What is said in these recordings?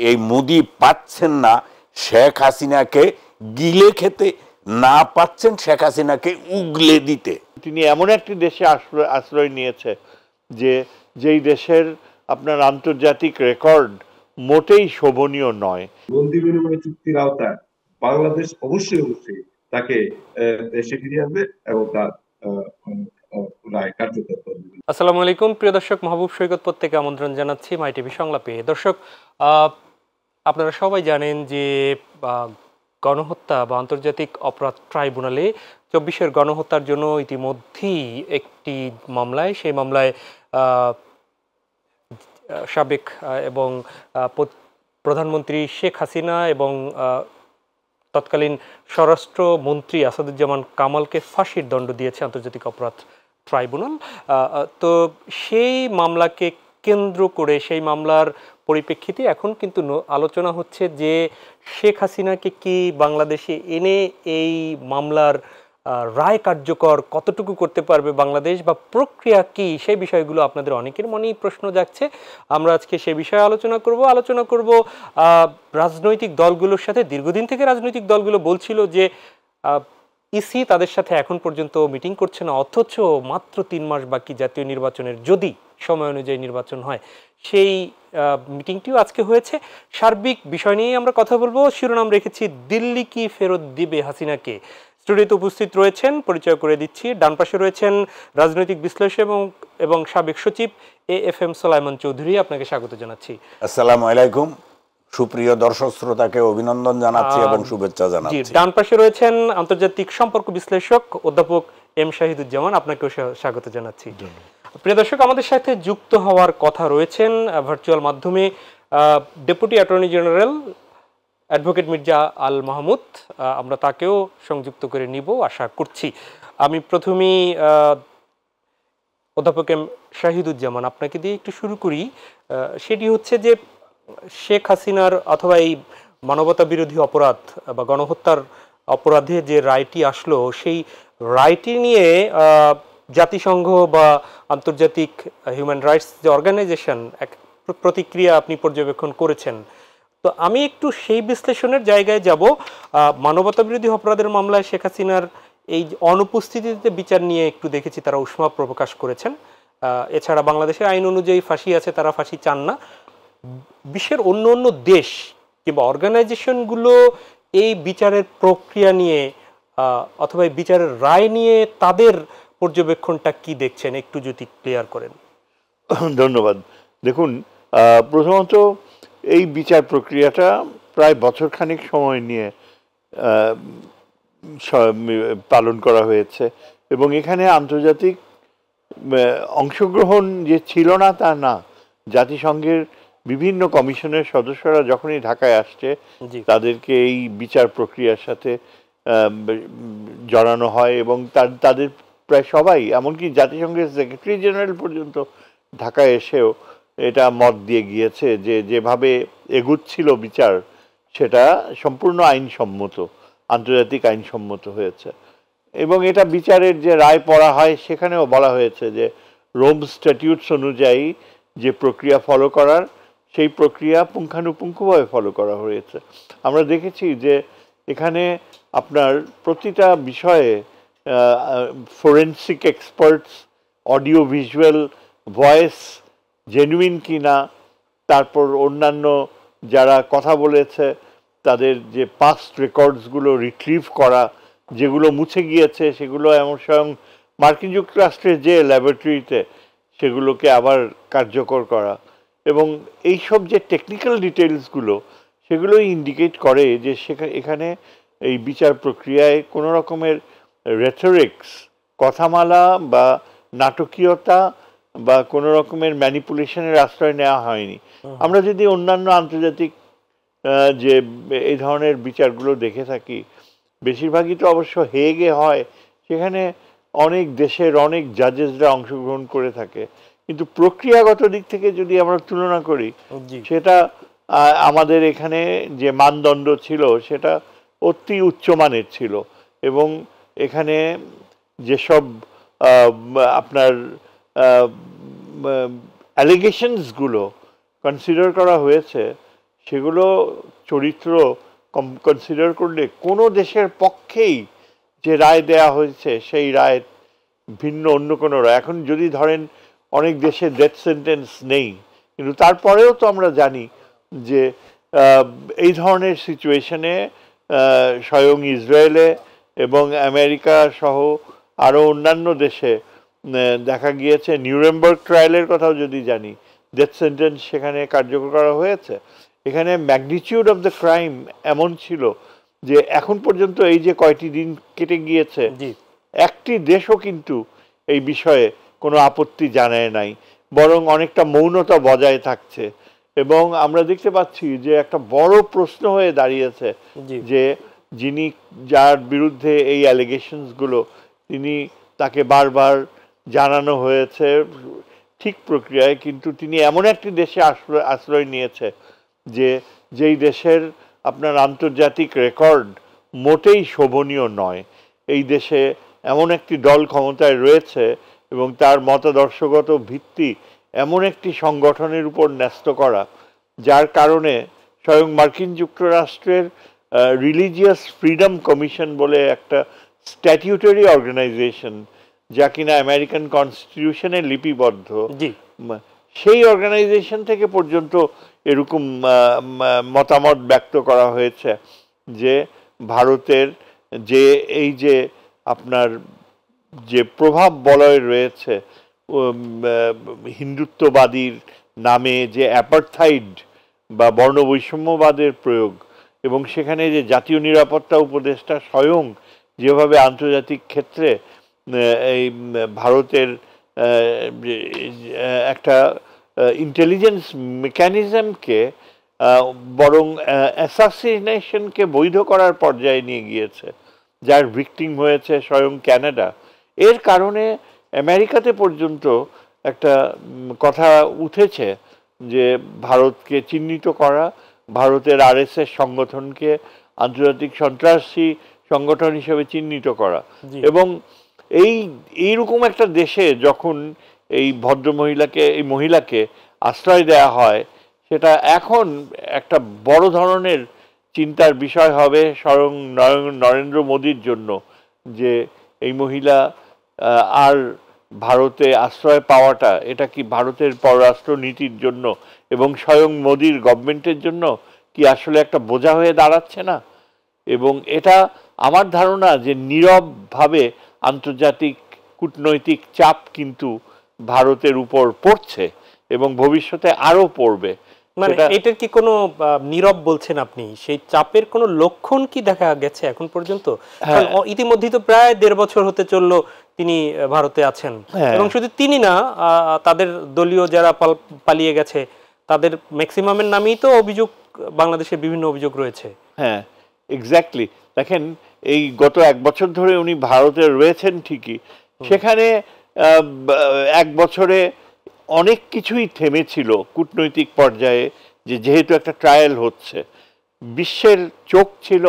এই মোদি পাচ্ছেন না শেখ হাসিনাকে গিলে খেতে, না পাচ্ছেন শেখ হাসিনাকে উগলে দিতে। তিনি এমন একটি দেশে আশ্রয় নিয়েছে যেই দেশের আপনার আন্তর্জাতিক রেকর্ড মোটেই শোভনীয় নয়। বন্দি বিনিময় চুক্তির আওতায় বাংলাদেশ অবশ্যই তাকে দেশে ফিরিয়ে আনবে এবং তার রায় কার্যকর করবে। আসসালামু আলাইকুম প্রিয় দর্শক, মাহবুব সৈকত প্রত্যেকে আমন্ত্রণ জানাচ্ছি মাই টিভি সংলাপে। দর্শক, আপনারা সবাই জানেন যে গণহত্যা বা আন্তর্জাতিক অপরাধ ট্রাইব্যুনালে 24-এর গণহত্যার জন্য ইতিমধ্যেই একটি মামলায়, সেই মামলায় সাবেক এবং প্রধানমন্ত্রী শেখ হাসিনা এবং তৎকালীন স্বরাষ্ট্রমন্ত্রী আসাদুজ্জামান কামালকে ফাঁসির দণ্ড দিয়েছে আন্তর্জাতিক অপরাধ ট্রাইব্যুনাল। তো সেই মামলাকে কেন্দ্র করে, সেই মামলার পরিপ্রেক্ষিতে এখন কিন্তু আলোচনা হচ্ছে যে শেখ হাসিনাকে কি বাংলাদেশে এনে এই মামলার রায় কার্যকর কতটুকু করতে পারবে বাংলাদেশ, বা প্রক্রিয়া কি, সেই বিষয়গুলো আপনাদের অনেকের মনেই প্রশ্ন জাগছে। আমরা আজকে সে বিষয়ে আলোচনা করব রাজনৈতিক দলগুলোর সাথে। দীর্ঘদিন থেকে রাজনৈতিক দলগুলো বলছিল যে ইসি তাদের সাথে এখন পর্যন্ত মিটিং করছে না, অথচ মাত্র 3 মাস বাকি জাতীয় নির্বাচনের, যদি সময় অনুযায়ী নির্বাচন হয়। সেই মিটিংটিও আজকে হয়েছে। সার্বিক বিষয় নিয়েই আমরা কথা বলবো। শিরোনাম রেখেছি দিল্লি কি ফেরত দিবে হাসিনাকে। স্টুডিওতে উপস্থিত রয়েছেন, পরিচয় করে দিচ্ছি, ডান পাশে রয়েছেন রাজনৈতিক বিশ্লেষক এবং সাবেক সচিব AFM সোলাইমান চৌধুরী। আপনাকে স্বাগত জানাচ্ছি। আসসালামু আলাইকুম। সুপ্রিয় দর্শক শ্রোতাকে অভিনন্দন জানাচ্ছি এবং শুভেচ্ছা জানাচ্ছি। ডান পাশে রয়েছেন আন্তর্জাতিক সম্পর্ক বিশ্লেষক অধ্যাপক M শাহিদুজ্জামান, আপনাকেও স্বাগত জানাচ্ছি। প্রিয় দর্শক, আমাদের সাথে যুক্ত হওয়ার কথা রয়েছেন ভার্চুয়াল মাধ্যমে deputy attorney general advocate Mirza Al Mahmud. আমরা তাকেও সংযুক্ত করে নিব আশা করছি। আমি প্রথমেই অধ্যাপক M শাহিদুজ্জামান, আপনাকে দিয়ে একটু শুরু করি। সেটি হচ্ছে যে শেখ হাসিনার অথবা এই মানবতা বিরোধী অপরাধ বা গণহত্যার অপরাধে যে রায়টি আসলো, সেই রায়টি নিয়ে জাতিসংঘ বা আন্তর্জাতিক হিউম্যান রাইটস যে অর্গানাইজেশন এক প্রতিক্রিয়া আপনি পর্যবেক্ষণ করেছেন। তো আমি একটু সেই বিশ্লেষণের জায়গায় যাব। মানবতা বিরোধী অপরাধের মামলায় শেখ হাসিনার এই অনুপস্থিতিতে বিচার নিয়ে একটু দেখেছি তারা উষ্মা প্রকাশ করেছেন। এছাড়া বাংলাদেশের আইন অনুযায়ী ফাঁসি আছে, তারা ফাঁসি চান না। বিশ্বের অন্য অন্য দেশ কিংবা অর্গানাইজেশনগুলো এই বিচারের প্রক্রিয়া নিয়ে অথবা এই বিচারের রায় নিয়ে তাদের পর্যবেক্ষণটা কি দেখছেন, একটু যদি ক্লিয়ার করেন। ধন্যবাদ। দেখুন, প্রথমত এই বিচার প্রক্রিয়াটা প্রায় বছরখানেক সময় নিয়ে পালন করা হয়েছে এবং এখানে আন্তর্জাতিক অংশগ্রহণ যে ছিল না তা না। জাতিসংঘের বিভিন্ন কমিশনের সদস্যরা যখনই ঢাকায় আসছে তাদেরকে এই বিচার প্রক্রিয়ার সাথে জড়ানো হয় এবং তাদের প্রায় সবাই, এমনকি জাতিসংঘের সেক্রেটারি জেনারেল পর্যন্ত ঢাকায় এসেও এটা মত দিয়ে গিয়েছে যে যেভাবে এগুচ্ছিল বিচার সেটা সম্পূর্ণ আইনসম্মত, আন্তর্জাতিক আইনসম্মত হয়েছে। এবং এটা বিচারের যে রায় পড়া হয় সেখানেও বলা হয়েছে যে রোম স্ট্যাটিউটস অনুযায়ী যে প্রক্রিয়া ফলো করার, সেই প্রক্রিয়া পুঙ্খানুপুঙ্খভাবে ফলো করা হয়েছে। আমরা দেখেছি যে এখানে আপনার প্রতিটা বিষয়ে forensic experts, audio visual, voice genuine কিনা, তারপর অন্যান্য যারা কথা বলেছে তাদের যে পাস্ট রেকর্ডসগুলো রিট্রিভ করা, যেগুলো মুছে গিয়েছে সেগুলো এমন স্বয়ং মার্কিন যুক্তরাষ্ট্রের যে ল্যাবরেটরিতে সেগুলোকে আবার কার্যকর করা, এবং এইসব যে টেকনিক্যাল ডিটেলসগুলো সেগুলো ইন্ডিকেট করে যে এখানে এই বিচার প্রক্রিয়ায় কোনো রকমের রেথরিক্স, কথামালা বা নাটকীয়তা বা কোনো রকমের ম্যানিপুলেশনের আশ্রয় নেওয়া হয়নি। আমরা যদি অন্যান্য আন্তর্জাতিক যে এই ধরনের বিচারগুলো দেখে থাকি, বেশিরভাগই তো অবশ্য হেগে হয়, সেখানে অনেক দেশের অনেক জাজেসরা অংশগ্রহণ করে থাকে, কিন্তু প্রক্রিয়াগত দিক থেকে যদি আমরা তুলনা করি সেটা আমাদের এখানে যে মানদণ্ড ছিল সেটা অতি উচ্চমানের ছিল। এবং এখানে যেসব আপনার অ্যালিগেশনসগুলো কনসিডার করা হয়েছে সেগুলো চরিত্র কনসিডার করলে কোনো দেশের পক্ষেই যে রায় দেয়া হয়েছে সেই রায় ভিন্ন অন্য কোনো রায়। এখন যদি ধরেন অনেক দেশে ডেথ সেন্টেন্স নেই, কিন্তু তারপরেও তো আমরা জানি যে এই ধরনের সিচুয়েশনে স্বয়ং ইসরায়েলে এবং আমেরিকা সহ আরও অন্যান্য দেশে দেখা গিয়েছে, নিউরেমবার্গ ট্রায়ালের কথাও যদি জানি, ডেথ সেন্টেন্স সেখানে কার্যকর করা হয়েছে। এখানে ম্যাগনিটিউড অফ দ্য ক্রাইম এমন ছিল যে এখন পর্যন্ত এই যে কয়টি দিন কেটে গিয়েছে, একটি দেশও কিন্তু এই বিষয়ে কোনো আপত্তি জানায় নাই, বরং অনেকটা মৌনতা বজায় থাকছে। এবং আমরা দেখতে পাচ্ছি যে একটা বড় প্রশ্ন হয়ে দাঁড়িয়েছে যে যার বিরুদ্ধে এই অ্যালিগেশনসগুলো, তাকে বারবার জানানো হয়েছে ঠিক প্রক্রিয়ায়, কিন্তু তিনি এমন একটি দেশে আশ্রয় নিয়েছে যেই দেশের আপনার আন্তর্জাতিক রেকর্ড মোটেই শোভনীয় নয়। এই দেশে এমন একটি দল ক্ষমতায় রয়েছে এবং তার মতাদর্শগত ভিত্তি এমন একটি সংগঠনের উপর ন্যস্ত করা, যার কারণে স্বয়ং মার্কিন যুক্তরাষ্ট্রের রিলিজিয়াস ফ্রিডম কমিশন বলে একটা স্ট্যাটিউটরি অর্গানাইজেশন, যা কিনা আমেরিকান কনস্টিটিউশনে লিপিবদ্ধ, সেই অর্গানাইজেশন থেকে পর্যন্ত এরকম মতামত ব্যক্ত করা হয়েছে যে ভারতের যে এই যে আপনার যে প্রভাব বলয় রয়েছে হিন্দুত্ববাদীর নামে, যে অ্যাপারথাইড বা বর্ণবৈষম্যবাদের প্রয়োগ, এবং সেখানে যে জাতীয় নিরাপত্তা উপদেষ্টা স্বয়ং যেভাবে আন্তর্জাতিক ক্ষেত্রে এই ভারতের একটা ইন্টেলিজেন্স মেকানিজমকে বরং অ্যাসাসিনেশনকে বৈধ করার পর্যায়ে নিয়ে গিয়েছে, যার ভিকটিম হয়েছে স্বয়ং কানাডা। এর কারণে আমেরিকাতে পর্যন্ত একটা কথা উঠেছে যে ভারতকে চিহ্নিত করা, ভারতের আরএসএস সংগঠনকে আন্তর্জাতিক সন্ত্রাসী সংগঠন হিসেবে চিহ্নিত করা। এবং এইরকম একটা দেশে যখন এই মহিলাকে আশ্রয় দেয়া হয়, সেটা এখন একটা বড় ধরনের চিন্তার বিষয় হবে স্বয়ং নরেন্দ্র মোদীর জন্য, যে এই মহিলা আর ভারতে আশ্রয় পাওয়াটা, এটা কি ভারতের পররাষ্ট্র নীতির জন্য এবং স্বয়ং মোদীর গভর্নমেন্টের জন্য কি আসলে একটা বোঝা হয়ে দাঁড়াচ্ছে না? এবং এটা আমার ধারণা যে নীরবভাবে আন্তর্জাতিক কূটনৈতিক চাপ কিন্তু ভারতের উপর পড়ছে এবং ভবিষ্যতে আরো পড়বে। মানে এটার কি কোনো নীরব বলছেন আপনি, সেই চাপের কোনো লক্ষণ কি দেখা গেছে এখন পর্যন্ত? ইতিমধ্যে তো প্রায় 1.5 বছর হতে চললো তিনি ভারতে আছেন, এবং শুধু তিনি না, তাদের দলীয় যারা পালিয়ে গেছে তাদের ম্যাক্সিমামের নামেই তো অভিযোগ, বাংলাদেশের বিভিন্ন অভিযোগ রয়েছে। হ্যাঁ, এক্স্যাক্টলি। দেখেন, এই গত 1 বছর ধরে উনি ভারতে রয়েছেন ঠিকই, সেখানে 1 বছরে অনেক কিছুই থেমেছিল কূটনৈতিক পর্যায়ে, যেহেতু একটা ট্রায়াল হচ্ছে, বিশ্বের চোখ ছিল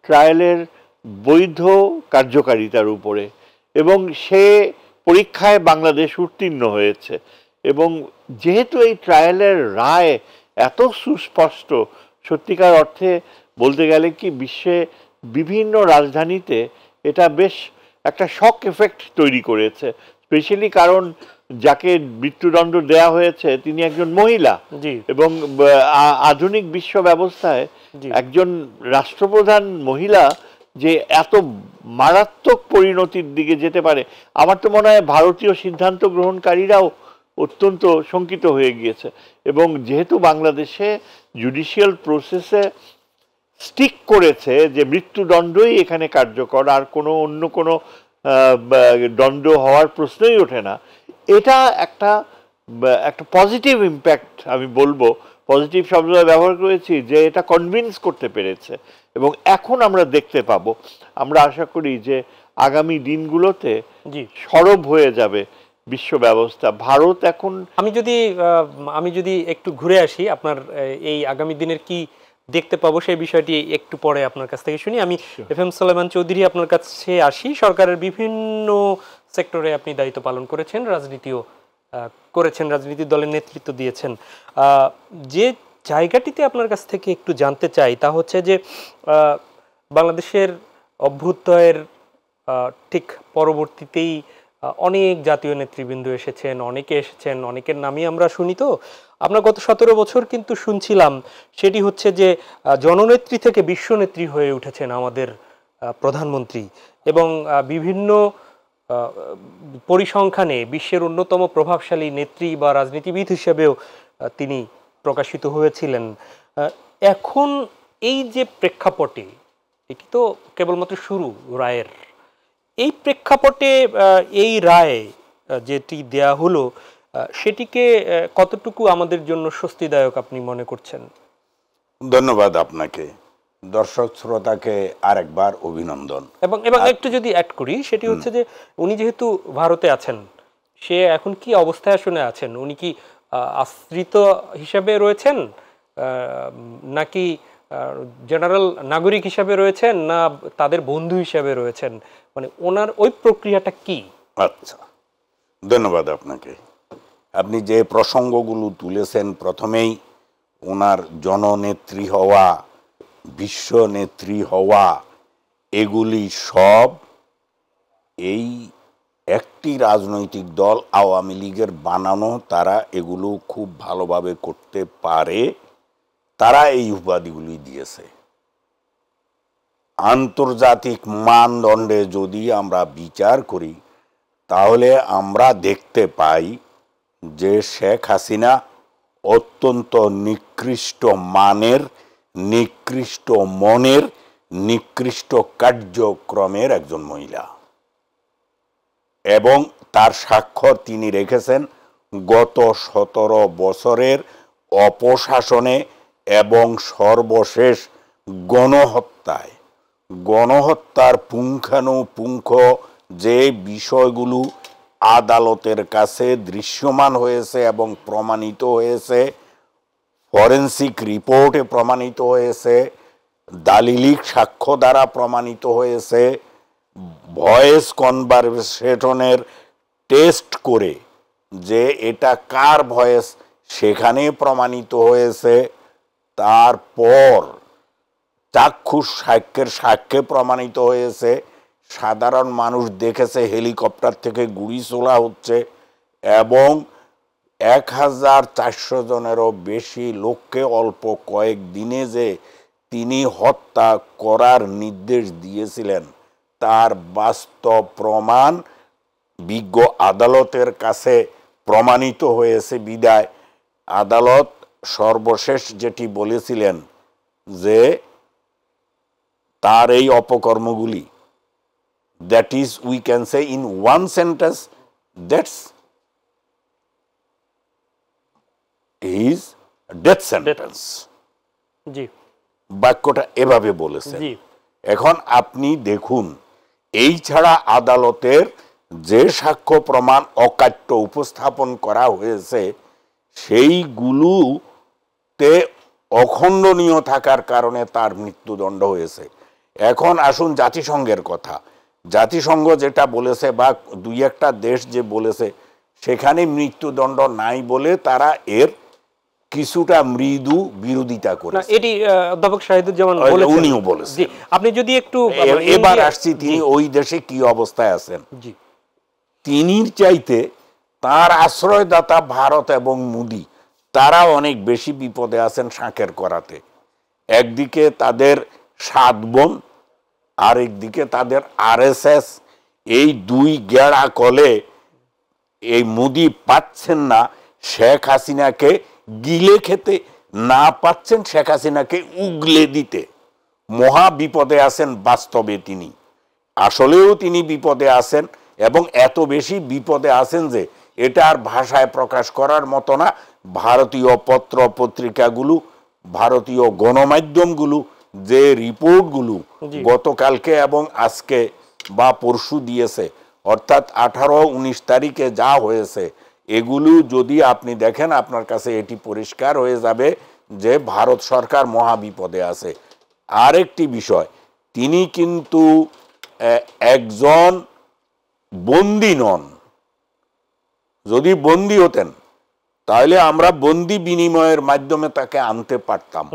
ট্রায়ালের বৈধ কার্যকারিতার উপরে, এবং সে পরীক্ষায় বাংলাদেশ উত্তীর্ণ হয়েছে। এবং যেহেতু এই ট্রায়ালের রায় এত সুস্পষ্ট, সত্যিকার অর্থে বলতে গেলে কি বিশ্বে বিভিন্ন রাজধানীতে এটা বেশ একটা শক এফেক্ট তৈরি করেছে, স্পেশালি কারণ যাকে মৃত্যুদণ্ড দেয়া হয়েছে তিনি একজন মহিলা, এবং আধুনিক বিশ্ব ব্যবস্থায় একজন রাষ্ট্রপ্রধান মহিলা যে এত মারাত্মক পরিণতির দিকে যেতে পারে, আমার তো মনে হয় ভারতীয় সিদ্ধান্ত গ্রহণকারীরাও অত্যন্ত শঙ্কিত হয়ে গিয়েছে। এবং যেহেতু বাংলাদেশে জুডিশিয়াল প্রসেসে স্টিক করেছে যে মৃত্যুদণ্ডই এখানে কার্যকর, আর অন্য কোনো দণ্ড হওয়ার প্রশ্নই ওঠে না, এটা একটা পজিটিভ ইম্প্যাক্ট, আমি বলবো পজিটিভ শব্দ ব্যবহার করেছি, যে এটা কনভিন্স করতে পেরেছে। এবং এখন আমরা দেখতে পাবো, আমরা আশা করি যে আগামী দিনগুলোতে সরব হয়ে যাবে বিশ্ব ব্যবস্থা। ভারত এখন, আমি যদি একটু ঘুরে আসি, আপনার এই আগামী দিনের কি দেখতে পাবো সেই বিষয়টি একটু পরে আপনার কাছ থেকে শুনি। আমি এফএম সুলাইমান চৌধুরী আপনার কাছে আসি। সরকারের বিভিন্ন সেক্টরে আপনি দায়িত্ব পালন করেছেন, রাজনীতির দলের নেতৃত্ব দিয়েছেন। যে জায়গাটিতে আপনার কাছ থেকে একটু জানতে চাই তা হচ্ছে যে বাংলাদেশের অভ্যুদয়ের ঠিক পরবর্তীতেই অনেক জাতীয় নেতৃবৃন্দ এসেছেন, অনেকে এসেছেন, অনেকের নামই আমরা শুনি। তো আমরা গত 17 বছর কিন্তু শুনছিলাম, সেটি হচ্ছে যে জননেত্রী থেকে বিশ্বনেত্রী হয়ে উঠেছেন আমাদের প্রধানমন্ত্রী, এবং বিভিন্ন পরিসংখ্যানে বিশ্বের অন্যতম প্রভাবশালী নেত্রী বা রাজনীতিবিদ হিসেবেও তিনি প্রকাশিত হয়েছিলেন। এখন এই যে প্রেক্ষাপটে, এটি তো কেবলমাত্র শুরু রায়ের, এই প্রেক্ষাপটে এই রায় যেটি দেয়া হলো সেটিকে কতটুকু আমাদের জন্য স্বস্তিদায়ক আপনি মনে করছেন? ধন্যবাদ আপনাকে, দর্শক শ্রোতাকে আরেকবার অভিনন্দন। এবং একটু যদি অ্যাড করি, সেটি হচ্ছে যে উনি যেহেতু ভারতে আছেন, সে এখন কি অবস্থায় আসলে আছেন? উনি কি আশ্রিত হিসাবে রয়েছেন, নাকি জেনারেল নাগরিক হিসাবে রয়েছেন, না তাদের বন্ধু হিসাবে রয়েছেন? মানে ওনার ওই প্রক্রিয়াটা কি? আচ্ছা, ধন্যবাদ আপনাকে। আপনি যে প্রসঙ্গগুলো তুলেছেন, প্রথমেই ওনার জননেত্রী হওয়া, বিশ্ব নেত্রী হওয়া, এগুলি সব এই একটি রাজনৈতিক দল আওয়ামী লীগের বানানো। তারা এগুলো খুব ভালোভাবে করতে পারে, তারা এই উপাধিগুলি দিয়েছে। আন্তর্জাতিক মানদণ্ডে যদি আমরা বিচার করি, তাহলে আমরা দেখতে পাই যে শেখ হাসিনা অত্যন্ত নিকৃষ্ট মানের, নিকৃষ্ট মনের, নিকৃষ্ট কার্যক্রমের একজন মহিলা, এবং তার স্বাক্ষর তিনি রেখেছেন গত 17 বছরের অপশাসনে এবং সর্বশেষ গণহত্যায়। গণহত্যার পুঙ্খানুপুঙ্খ যে বিষয়গুলো আদালতের কাছে দৃশ্যমান হয়েছে এবং প্রমাণিত হয়েছে, ফরেন্সিক রিপোর্টে প্রমাণিত হয়েছে, দালিলিক সাক্ষ্য দ্বারা প্রমাণিত হয়েছে, ভয়েস কনভারসেশনের টেস্ট করে যে এটা কার ভয়েস সেখানে প্রমাণিত হয়েছে, তারপর চাক্ষুষ সাক্ষ্যের সাক্ষ্যে প্রমাণিত হয়েছে, সাধারণ মানুষ দেখেছে হেলিকপ্টার থেকে গুলি ছোড়া হচ্ছে, এবং 1400 জনেরও বেশি লোককে অল্প কয়েক দিনে যে তিনি হত্যা করার নির্দেশ দিয়েছিলেন, তার বাস্তব প্রমাণ বিজ্ঞ আদালতের কাছে প্রমাণিত হয়েছে। বিদায় আদালত সর্বশেষ যেটি বলেছিলেন যে তার এই অপকর্মগুলি, that is we can say in one sentence, that's his death sentence. জি, বাক্যটা এভাবে বলেছেন। জি। এখন আপনি দেখুন, এই ছাড়া আদালতের যে সাক্ষ্য প্রমাণ অকাট্য উপস্থাপন করা হয়েছে, সেইগুলোতে অখণ্ডনীয় থাকার কারণে তার মৃত্যুদণ্ড হয়েছে। এখন আসুন জাতিসংঘের কথা। জাতিসংঘ যেটা বলেছে, বা দুই একটা দেশ যে বলেছে, সেখানে মৃত্যুদণ্ড নাই বলে তারা এর কিছুটা মৃদু বিরোধিতা করে। এটি অধ্যাপক শাহিদুজ্জামান বলেছেন, উনিও বলেছেন। জি, আপনি যদি একটু এবার আসছি তিনি ওই দেশে কি অবস্থায় আছেন। জি, তিনি চাইতে তার আশ্রয়দাতা ভারত এবং মোদি, তারা অনেক বেশি বিপদে আছেন শাঁখের করাতে। একদিকে তাদের 7 বোন, আরেকদিকে তাদের RSS। এই দুই গেড়া কলে এই মোদি পাচ্ছেন না শেখ হাসিনাকে গিলে খেতে, না পাচ্ছেন শেখ হাসিনাকে উগলে দিতে। মহা বিপদে আছেন বাস্তবে তিনি, আসলেও তিনি বিপদে আছেন, এবং এত বেশি বিপদে আছেন যে এটা আর ভাষায় প্রকাশ করার মতো না। ভারতীয় পত্র পত্রিকাগুলো, ভারতীয় গণমাধ্যমগুলো যে রিপোর্টগুলো গতকালকে এবং আজকে বা পরশু দিয়েছে, অর্থাৎ 18-19 তারিখে যা হয়েছে, এগুলো যদি আপনি দেখেন, আপনার কাছে এটি পরিষ্কার হয়ে যাবে যে ভারত সরকার মহা বিপদে আছে। আরেকটি বিষয়, তিনি কিন্তু একজন বন্দী নন। যদি বন্দী হতেন তাহলে আমরা বন্দি বিনিময়ের মাধ্যমে তাকে আনতে পারতাম।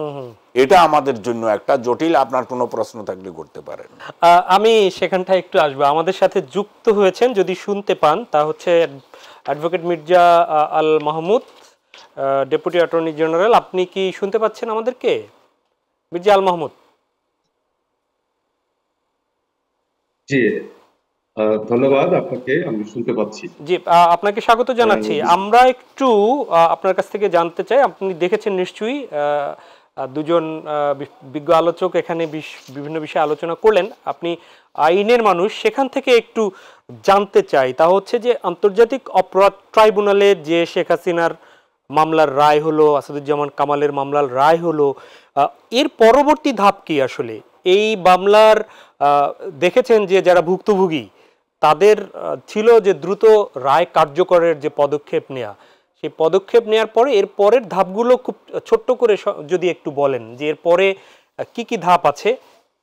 এটা আমাদের জন্য একটা জটিল। আপনার কোনো প্রশ্ন থাকলে করতে পারেন। আমি সেখানটা একটু আসবো। আমাদের সাথে যুক্ত হয়েছেন, যদি শুনতে পান, তা হচ্ছে advocate Mirza Al Mahmud, deputy attorney general. আপনি কি শুনতে পাচ্ছেন আমাদেরকে, মির্জা আল মাহমুদ? জি, ধন্যবাদ আপনাকে, আমি শুনতে পাচ্ছি। জি, আপনাকে স্বাগত জানাচ্ছি। আমরা একটু আপনার কাছ থেকে জানতে চাই, আপনি দেখেছেন নিশ্চয়ই দুজন বিজ্ঞ আলোচক এখানে বিভিন্ন বিষয়ে আলোচনা করলেন, আপনি আইনের মানুষ, সেখান থেকে একটু জানতে চাই। তা হচ্ছে যে আন্তর্জাতিক অপরাধ ট্রাইব্যুনালে যে শেখ হাসিনার মামলার রায় হলো, আসাদুজ্জামান কামালের মামলার রায় হলো, এর পরবর্তী ধাপ কি আসলে? এই মামলার দেখেছেন যে যারা ভুক্তভোগী তাদের ছিল যে দ্রুত রায় কার্যকরের যে পদক্ষেপ নেওয়া, সেই পদক্ষেপ নেওয়ার পরে এর পরের ধাপগুলো খুব ছোট্ট করে যদি একটু বলেন যে এর পরে কি কি ধাপ আছে,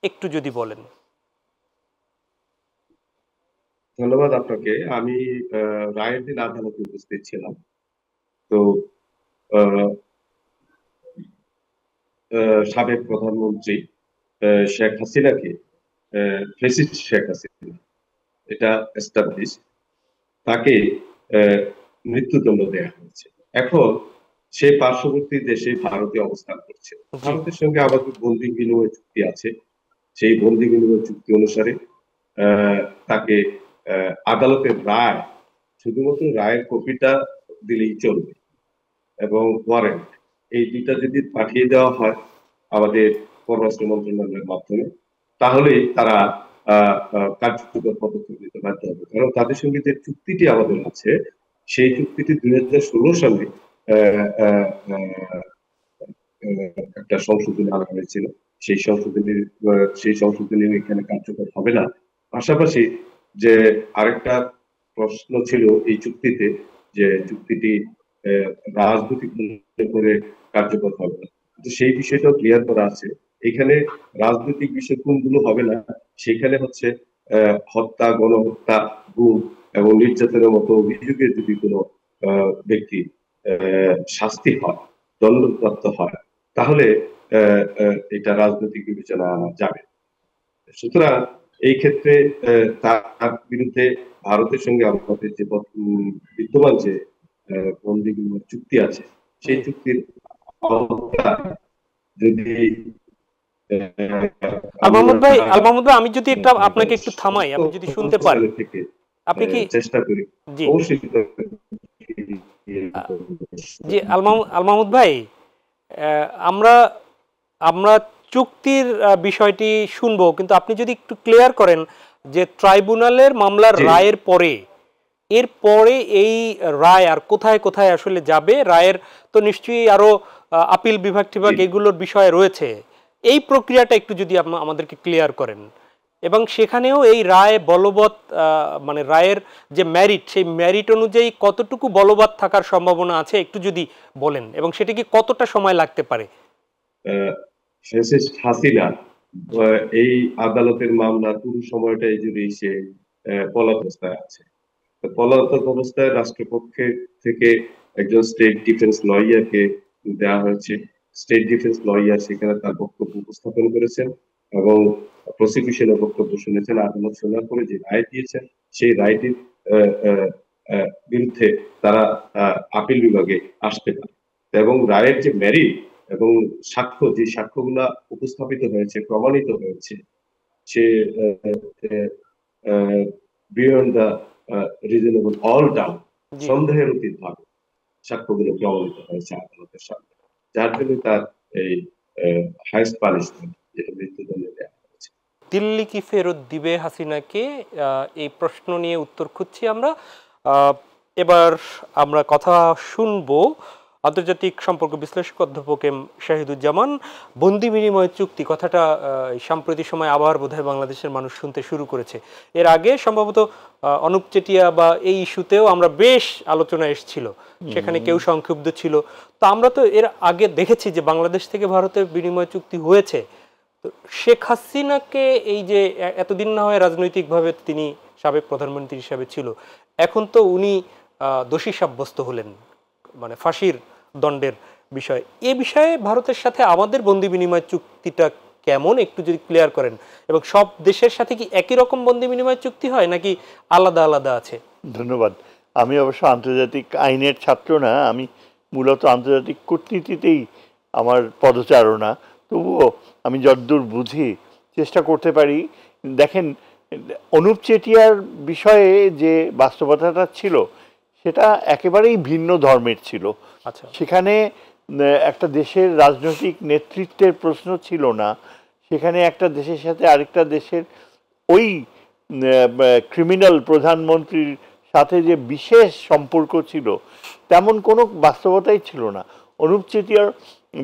একটু যদি বলেন। ধন্যবাদ আপনাকে। আমি রায়ের দিন আদালতে উপস্থিত ছিলাম। তো সাবেক প্রধানমন্ত্রী শেখ হাসিনাকে, ফেসিস্ট শেখ হাসিনা, এটা এস্টাবলিশ, তাকে মৃত্যুদণ্ড দেওয়া হয়েছে। এখন সে পার্শ্ববর্তী দেশে ভারতে অবস্থান করছে। ভারতের সঙ্গে আমাদের বন্দি বিনিময় চুক্তি আছে। সেই বন্দি বিনিময় চুক্তি অনুসারে তাকে আদালতের রায়, শুধুমাত্র রায়ের কপিটা দিলেই চলবে, এবং ওয়ারেন্ট, এই দুইটা যদি পাঠিয়ে দেওয়া হয় আমাদের পররাষ্ট্র মন্ত্রণালয়ের মাধ্যমে, তাহলে তারা কার্যকর পদক্ষেপ নিতে বাধ্য হবে। কারণ তাদের সঙ্গে যে চুক্তিটি আমাদের আছে, সেই চুক্তিটি 2016 সালে একটা সংশোধনী আনা হয়েছিল। সেই সংশোধনী এখানে কার্যকর হবে না। পাশাপাশি যে আরেকটা প্রশ্ন ছিল এই চুক্তিতে, যে চুক্তিটি রাজনৈতিক করে কার্যকর হবে না, কিন্তু সেই বিষয়টাও ক্লিয়ার করা আছে। এখানে রাজনৈতিক বিষয় কোনগুলো হবে না, সেখানে হচ্ছে হত্যা, গণহত্যা, গুম এবং নির্যাতনের মতো অভিযোগে যদি কোনো ব্যক্তি শাস্তি হয়, দণ্ডপ্রাপ্ত হয়, তাহলে এটা রাজনৈতিক বিবেচনা আনা যাবে। সুতরাং এই ক্ষেত্রে তার বিরুদ্ধে ভারতের সঙ্গে আমাদের যে বিদ্যমান যে বন্দি বিনিময় চুক্তি আছে, সেই চুক্তির যদি আল মাহমুদ ভাই, আমি যদি একটা আপনাকে একটু থামাই, আপনি যদি শুনতে পারেন, আপনি কি চেষ্টা করি অবশ্যই। জি, আল মাহমুদ ভাই, আমরা আমরা চুক্তির বিষয়টি শুনবো, কিন্তু আপনি যদি একটু ক্লিয়ার করেন যে ট্রাইব্যুনালের মামলার রায়ের পরে, এর পরে এই রায় আর কোথায় কোথায় আসলে যাবে, রায়ের তো নিশ্চয়ই আরো আপিল বিভাগ টিভাগ এগুলোর বিষয় রয়েছে, এই প্রক্রিয়াটা একটু যদি আমাদেরকে ক্লিয়ার করেন, এবং সেখানেও এই রায় বলবৎ, মানে রায়ের যে মেরিট, সেই মেরিট অনুযায়ী কতটুকু বলবৎ থাকার সম্ভাবনা আছে একটু যদি বলেন, এবং সেটা কি কতটা সময় লাগতে পারে? হাসিনা এই আদালতের মামলা পুরো সময়টাই জুড়ে সে পলাতক আছে। পলাতক অবস্থায় রাষ্ট্রপক্ষের থেকে একজন স্টেট ডিফেন্স লয়ারকে দেওয়া হয়েছে। স্টেট ডিফেন্স লয়ার সেখানে তার বক্তব্য উপস্থাপন করেছেন এবং প্রসিকিউশনের বক্তব্য শুনেছেন। আদালত শোনার পরে যে রায় দিয়েছেন, সেই রায়টির বিরুদ্ধে তারা আপিল বিভাগে আসতে পারে, এবং রায়ের যে মেরিট এবং সাক্ষ্য, যে সাক্ষ্যগুলা উপস্থাপিত হয়েছে, প্রমাণিত হয়েছে, সে beyond the reasonable all doubt, সন্দেহের অতীত ভাবে সাক্ষ্যগুলো প্রমাণিত হয়েছে আদালতের সামনে, যার জন্য তার এই হাইস্ট পানিশমেন্ট, যেটা মৃত্যুদণ্ড দেওয়া হয়েছে। দিল্লি কি ফেরত দিবে হাসিনাকে, এই প্রশ্ন নিয়ে উত্তর খুঁজছি আমরা। এবার আমরা কথা শুনবো আন্তর্জাতিক সম্পর্ক বিশ্লেষক অধ্যাপক এম শাহিদুজ্জামান। বন্দি বিনিময় চুক্তি কথাটা সাম্প্রতিক সময় আবার বোধহয় বাংলাদেশের মানুষ শুনতে শুরু করেছে। এর আগে সম্ভবত অনুপ চেটিয়া বা এই ইস্যুতেও আমরা বেশ আলোচনা এসেছিল, সেখানে কেউ সংক্ষুব্ধ ছিল। তো আমরা তো এর আগে দেখেছি যে বাংলাদেশ থেকে ভারতের বিনিময় চুক্তি হয়েছে। তো শেখ হাসিনাকে, এই যে এতদিন না হয় রাজনৈতিকভাবে তিনি সাবেক প্রধানমন্ত্রী হিসাবে ছিল, এখন তো উনি দোষী সাব্যস্ত হলেন, মানে ফাঁসির দণ্ডের বিষয়, এ বিষয়ে ভারতের সাথে আমাদের বন্দি বিনিময় চুক্তিটা কেমন একটু যদি ক্লিয়ার করেন, এবং সব দেশের সাথে কি একই রকম বন্দি বিনিময় চুক্তি হয় নাকি আলাদা আলাদা আছে? ধন্যবাদ। আমি অবশ্য আন্তর্জাতিক আইনের ছাত্র না, আমি মূলত আন্তর্জাতিক কূটনীতিতেই আমার পদচারণা। তবুও আমি যতদূর বুঝি চেষ্টা করতে পারি। দেখেন, অনুপ চেটিয়ার বিষয়ে যে বাস্তবতাটা ছিল সেটা একেবারেই ভিন্ন ধর্মের ছিল। আচ্ছা, সেখানে একটা দেশের রাজনৈতিক নেতৃত্বের প্রশ্ন ছিল না, সেখানে একটা দেশের সাথে আরেকটা দেশের ওই ক্রিমিনাল প্রধানমন্ত্রীর সাথে যে বিশেষ সম্পর্ক ছিল তেমন কোনো বাস্তবতাই ছিল না। অনুপ চেটিয়ার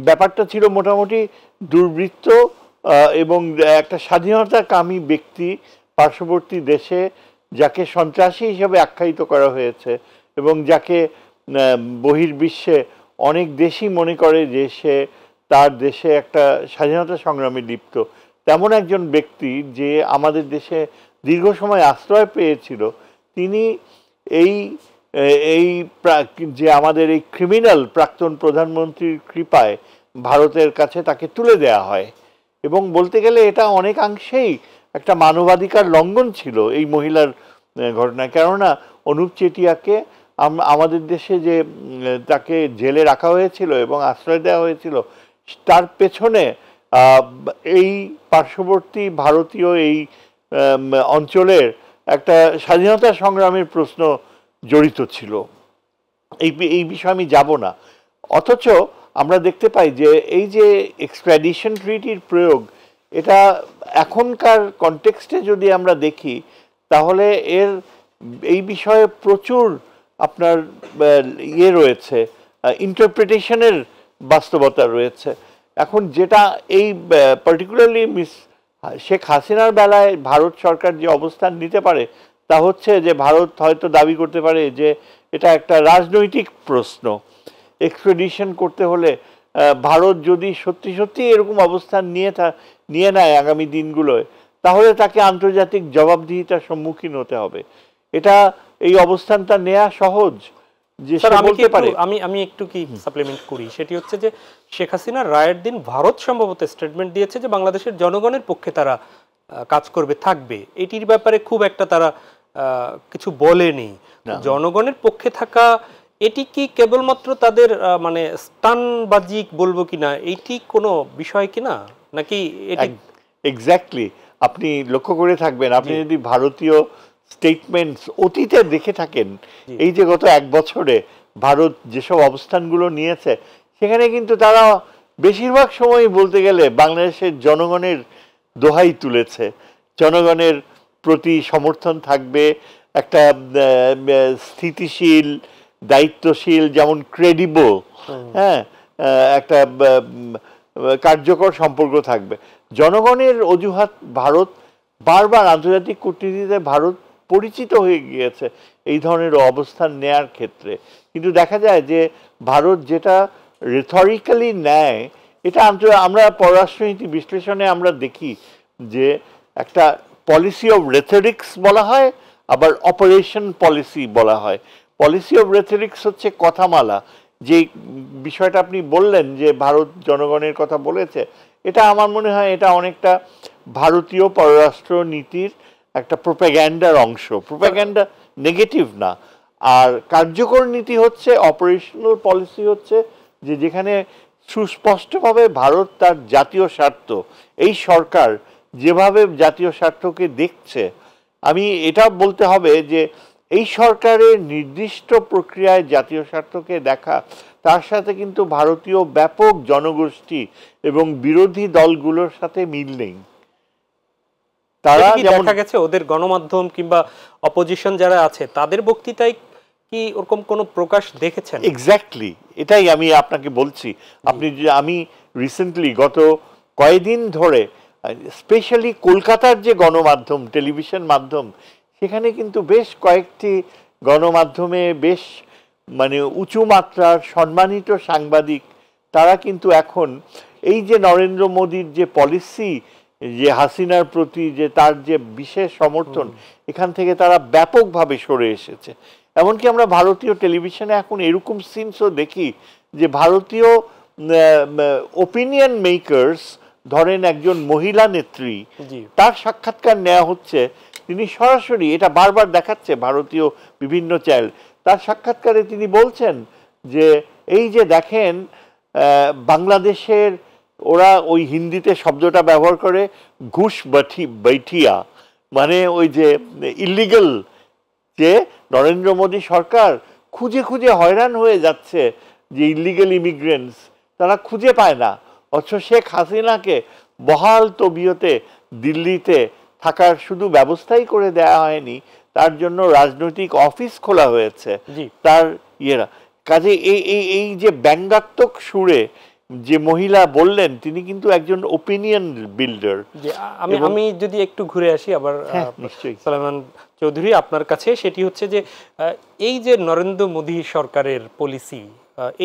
ব্যাপারটা ছিল মোটামুটি দুর্বৃত্ত এবং একটা স্বাধীনতাকামী ব্যক্তি পার্শ্ববর্তী দেশে, যাকে সন্ত্রাসী হিসেবে আখ্যায়িত করা হয়েছে এবং যাকে বহির্বিশ্বে অনেক দেশই মনে করে যে সে তার দেশে একটা স্বাধীনতা সংগ্রামে লিপ্ত, তেমন একজন ব্যক্তি যে আমাদের দেশে দীর্ঘ সময় আশ্রয় পেয়েছিল, তিনি এই এই যে আমাদের এই ক্রিমিনাল প্রাক্তন প্রধানমন্ত্রীর কৃপায় ভারতের কাছে তাকে তুলে দেয়া হয়। এবং বলতে গেলে এটা অনেকাংশেই একটা মানবাধিকার লঙ্ঘন ছিল এই মহিলার ঘটনা। কেননা অনুপ চেটিয়াকে আমাদের দেশে যে তাকে জেলে রাখা হয়েছিল এবং আশ্রয় দেওয়া হয়েছিল, তার পেছনে এই পার্শ্ববর্তী ভারতীয় এই অঞ্চলের একটা স্বাধীনতা সংগ্রামের প্রশ্ন জড়িত ছিল। এই বিষয়ে আমি যাব না। অথচ আমরা দেখতে পাই যে এই যে এক্সট্রাডিশন ট্রিটির প্রয়োগ, এটা এখনকার কনটেক্সটে যদি আমরা দেখি তাহলে এই বিষয়ে প্রচুর আপনার রয়েছে, ইন্টারপ্রিটেশনের বাস্তবতা রয়েছে। এখন যেটা এই পার্টিকুলারলি শেখ হাসিনার বেলায় ভারত সরকার যে অবস্থান নিতে পারে তা হচ্ছে যে ভারত হয়তো দাবি করতে পারে যে এটা একটা রাজনৈতিক প্রশ্ন। এক্সট্রাডিশন করতে হলে ভারত যদি সত্যি সত্যি এরকম অবস্থান নিয়ে নেয় আগামী দিনগুলোয়, তাহলে তাকে আন্তর্জাতিক জবাবদিহিতার সম্মুখীন হতে হবে। এটা এই অবস্থানটা নেওয়া সহজ যে বলতে পারে। আমি একটু কি সাপ্লিমেন্ট করি, সেটি হচ্ছে যে শেখ হাসিনার রায়ের দিন ভারত সম্ভবত স্টেটমেন্ট দিয়েছে যে বাংলাদেশের জনগণের পক্ষে তারা কাজ করবে, থাকবে। এটির ব্যাপারে খুব একটা তারা কিছু বলেনি। জনগণের পক্ষে থাকা এটি কি কেবলমাত্র তাদের মানে স্তানবাজিক বলবো কিনা, এটি কোনো বিষয় কিনা নাকি? এক্স্যাক্টলি, আপনি লক্ষ্য করে থাকবেন, আপনি যদি ভারতীয় স্টেটমেন্টস অতীতে দেখে থাকেন, এই যে গত এক বছরে ভারত যেসব অবস্থানগুলো নিয়েছে, সেখানে কিন্তু তারা বেশিরভাগ সময় বলতে গেলে বাংলাদেশের জনগণের দোহাই তুলেছে। জনগণের প্রতি সমর্থন থাকবে, একটা স্থিতিশীল, দায়িত্বশীল, যেমন ক্রেডিবল, হ্যাঁ, একটা কার্যকর সম্পর্ক থাকবে। জনগণের অজুহাত ভারত বারবার আন্তর্জাতিক কূটনীতিতে ভারত পরিচিত হয়ে গিয়েছে এই ধরনের অবস্থান নেয়ার ক্ষেত্রে। কিন্তু দেখা যায় যে ভারত যেটা রেথরিক্যালি নেয়, এটা আমরা পররাষ্ট্রনীতি বিশ্লেষণে আমরা দেখি যে একটা পলিসি অফ রেথরিক্স বলা হয়, আবার অপারেশন পলিসি বলা হয়। পলিসি অফ রেথরিক্স হচ্ছে কথামালা, যে বিষয়টা আপনি বললেন যে ভারত জনগণের কথা বলেছে, এটা আমার মনে হয় এটা অনেকটা ভারতীয় পররাষ্ট্র নীতির একটা প্রোপাগ্যান্ডার অংশ। প্রোপাগ্যান্ডা নেগেটিভ না। আর কার্যকর নীতি হচ্ছে, অপারেশনাল পলিসি হচ্ছে যে যেখানে সুস্পষ্টভাবে ভারত তার জাতীয় স্বার্থ, এই সরকার যেভাবে জাতীয় স্বার্থকে দেখছে, আমি এটা বলতে হবে যে এই সরকারের নির্দিষ্ট প্রক্রিয়ায় জাতীয় স্বার্থকে দেখা, তার সাথে কিন্তু ভারতীয় ব্যাপক জনগোষ্ঠী এবং বিরোধী দলগুলোর সাথে মিল নেই। তারা দেখা গেছে ওদের গণমাধ্যম কিংবা অপোজিশন যারা আছে তাদের বক্তৃতায় কি ওরকম কোনো প্রকাশ দেখেছেন? এক্স্যাক্টলি, এটাই আমি আপনাকে বলছি। আমি রিসেন্টলি গত কয়েকদিন ধরে স্পেশালি কলকাতার যে গণমাধ্যম, টেলিভিশন মাধ্যম, সেখানে কিন্তু বেশ কয়েকটি গণমাধ্যমে বেশ মানে উঁচু মাত্রার সম্মানিত সাংবাদিক, তারা কিন্তু এখন এই যে নরেন্দ্র মোদীর যে পলিসি, যে হাসিনার প্রতি যে তার যে বিশেষ সমর্থন, এখান থেকে তারা ব্যাপকভাবে সরে এসেছে। এমনকি আমরা ভারতীয় টেলিভিশনে এখন এরকম সিনসও দেখি যে ভারতীয় ওপিনিয়ন মেকার্স, ধরেন একজন মহিলা নেত্রী, তার সাক্ষাৎকার নেওয়া হচ্ছে, তিনি সরাসরি, এটা বারবার দেখাচ্ছে ভারতীয় বিভিন্ন চ্যানেল, তার সাক্ষাৎকারে তিনি বলছেন যে এই যে দেখেন বাংলাদেশের, ওরা ওই হিন্দিতে শব্দটা ব্যবহার করে ঘুষ বৈঠিয়া, মানে ওই যে ইলিগাল, যে নরেন্দ্র মোদী সরকার খুঁজে খুঁজে হয়রান হয়ে যাচ্ছে, যে ইলিগাল ইমিগ্রেন্টস তারা খুঁজে পায় না, অথচ শেখ হাসিনাকে বহাল তবিয়তে দিল্লিতে থাকার শুধু ব্যবস্থাই করে দেয়া হয়নি, তার জন্য রাজনৈতিক অফিস খোলা হয়েছে তার ইয়েরা। কাজে এই যে ব্যঙ্গাত্মক সুরে যে মহিলা বললেন, তিনি কিন্তু একজন ওপিনিয়ন বিল্ডার। আমি যদি একটু ঘুরে আসি আবার সালেমান চৌধুরী আপনার কাছে, সেটি হচ্ছে যে এই যে নরেন্দ্র মোদী সরকারের পলিসি,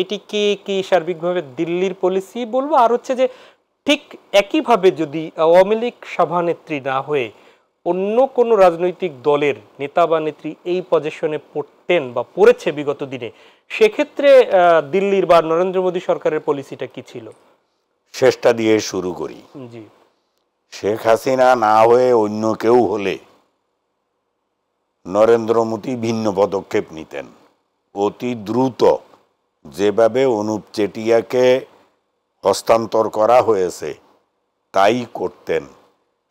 এটি কি সার্বিকভাবে দিল্লির পলিসি বলবো, আর হচ্ছে যে ঠিক একইভাবে যদি আওয়ামী লীগ সভানেত্রী না হয়ে অন্য কোনো রাজনৈতিক দলের নেতা বা নেত্রী এই পজিশনে পড়তেন বা পড়েছে বিগত দিনে, সেক্ষেত্রে দিল্লির বা নরেন্দ্র মোদী সরকারের পলিসিটা কি ছিল? শেষটা দিয়ে শুরু করি। জি, শেখ হাসিনা না হয়ে অন্য কেউ হলে নরেন্দ্র মোদী ভিন্ন পদক্ষেপ নিতেন অতি দ্রুত। যেভাবে অনুপ চেটিয়াকে হস্তান্তর করা হয়েছে তাই করতেন,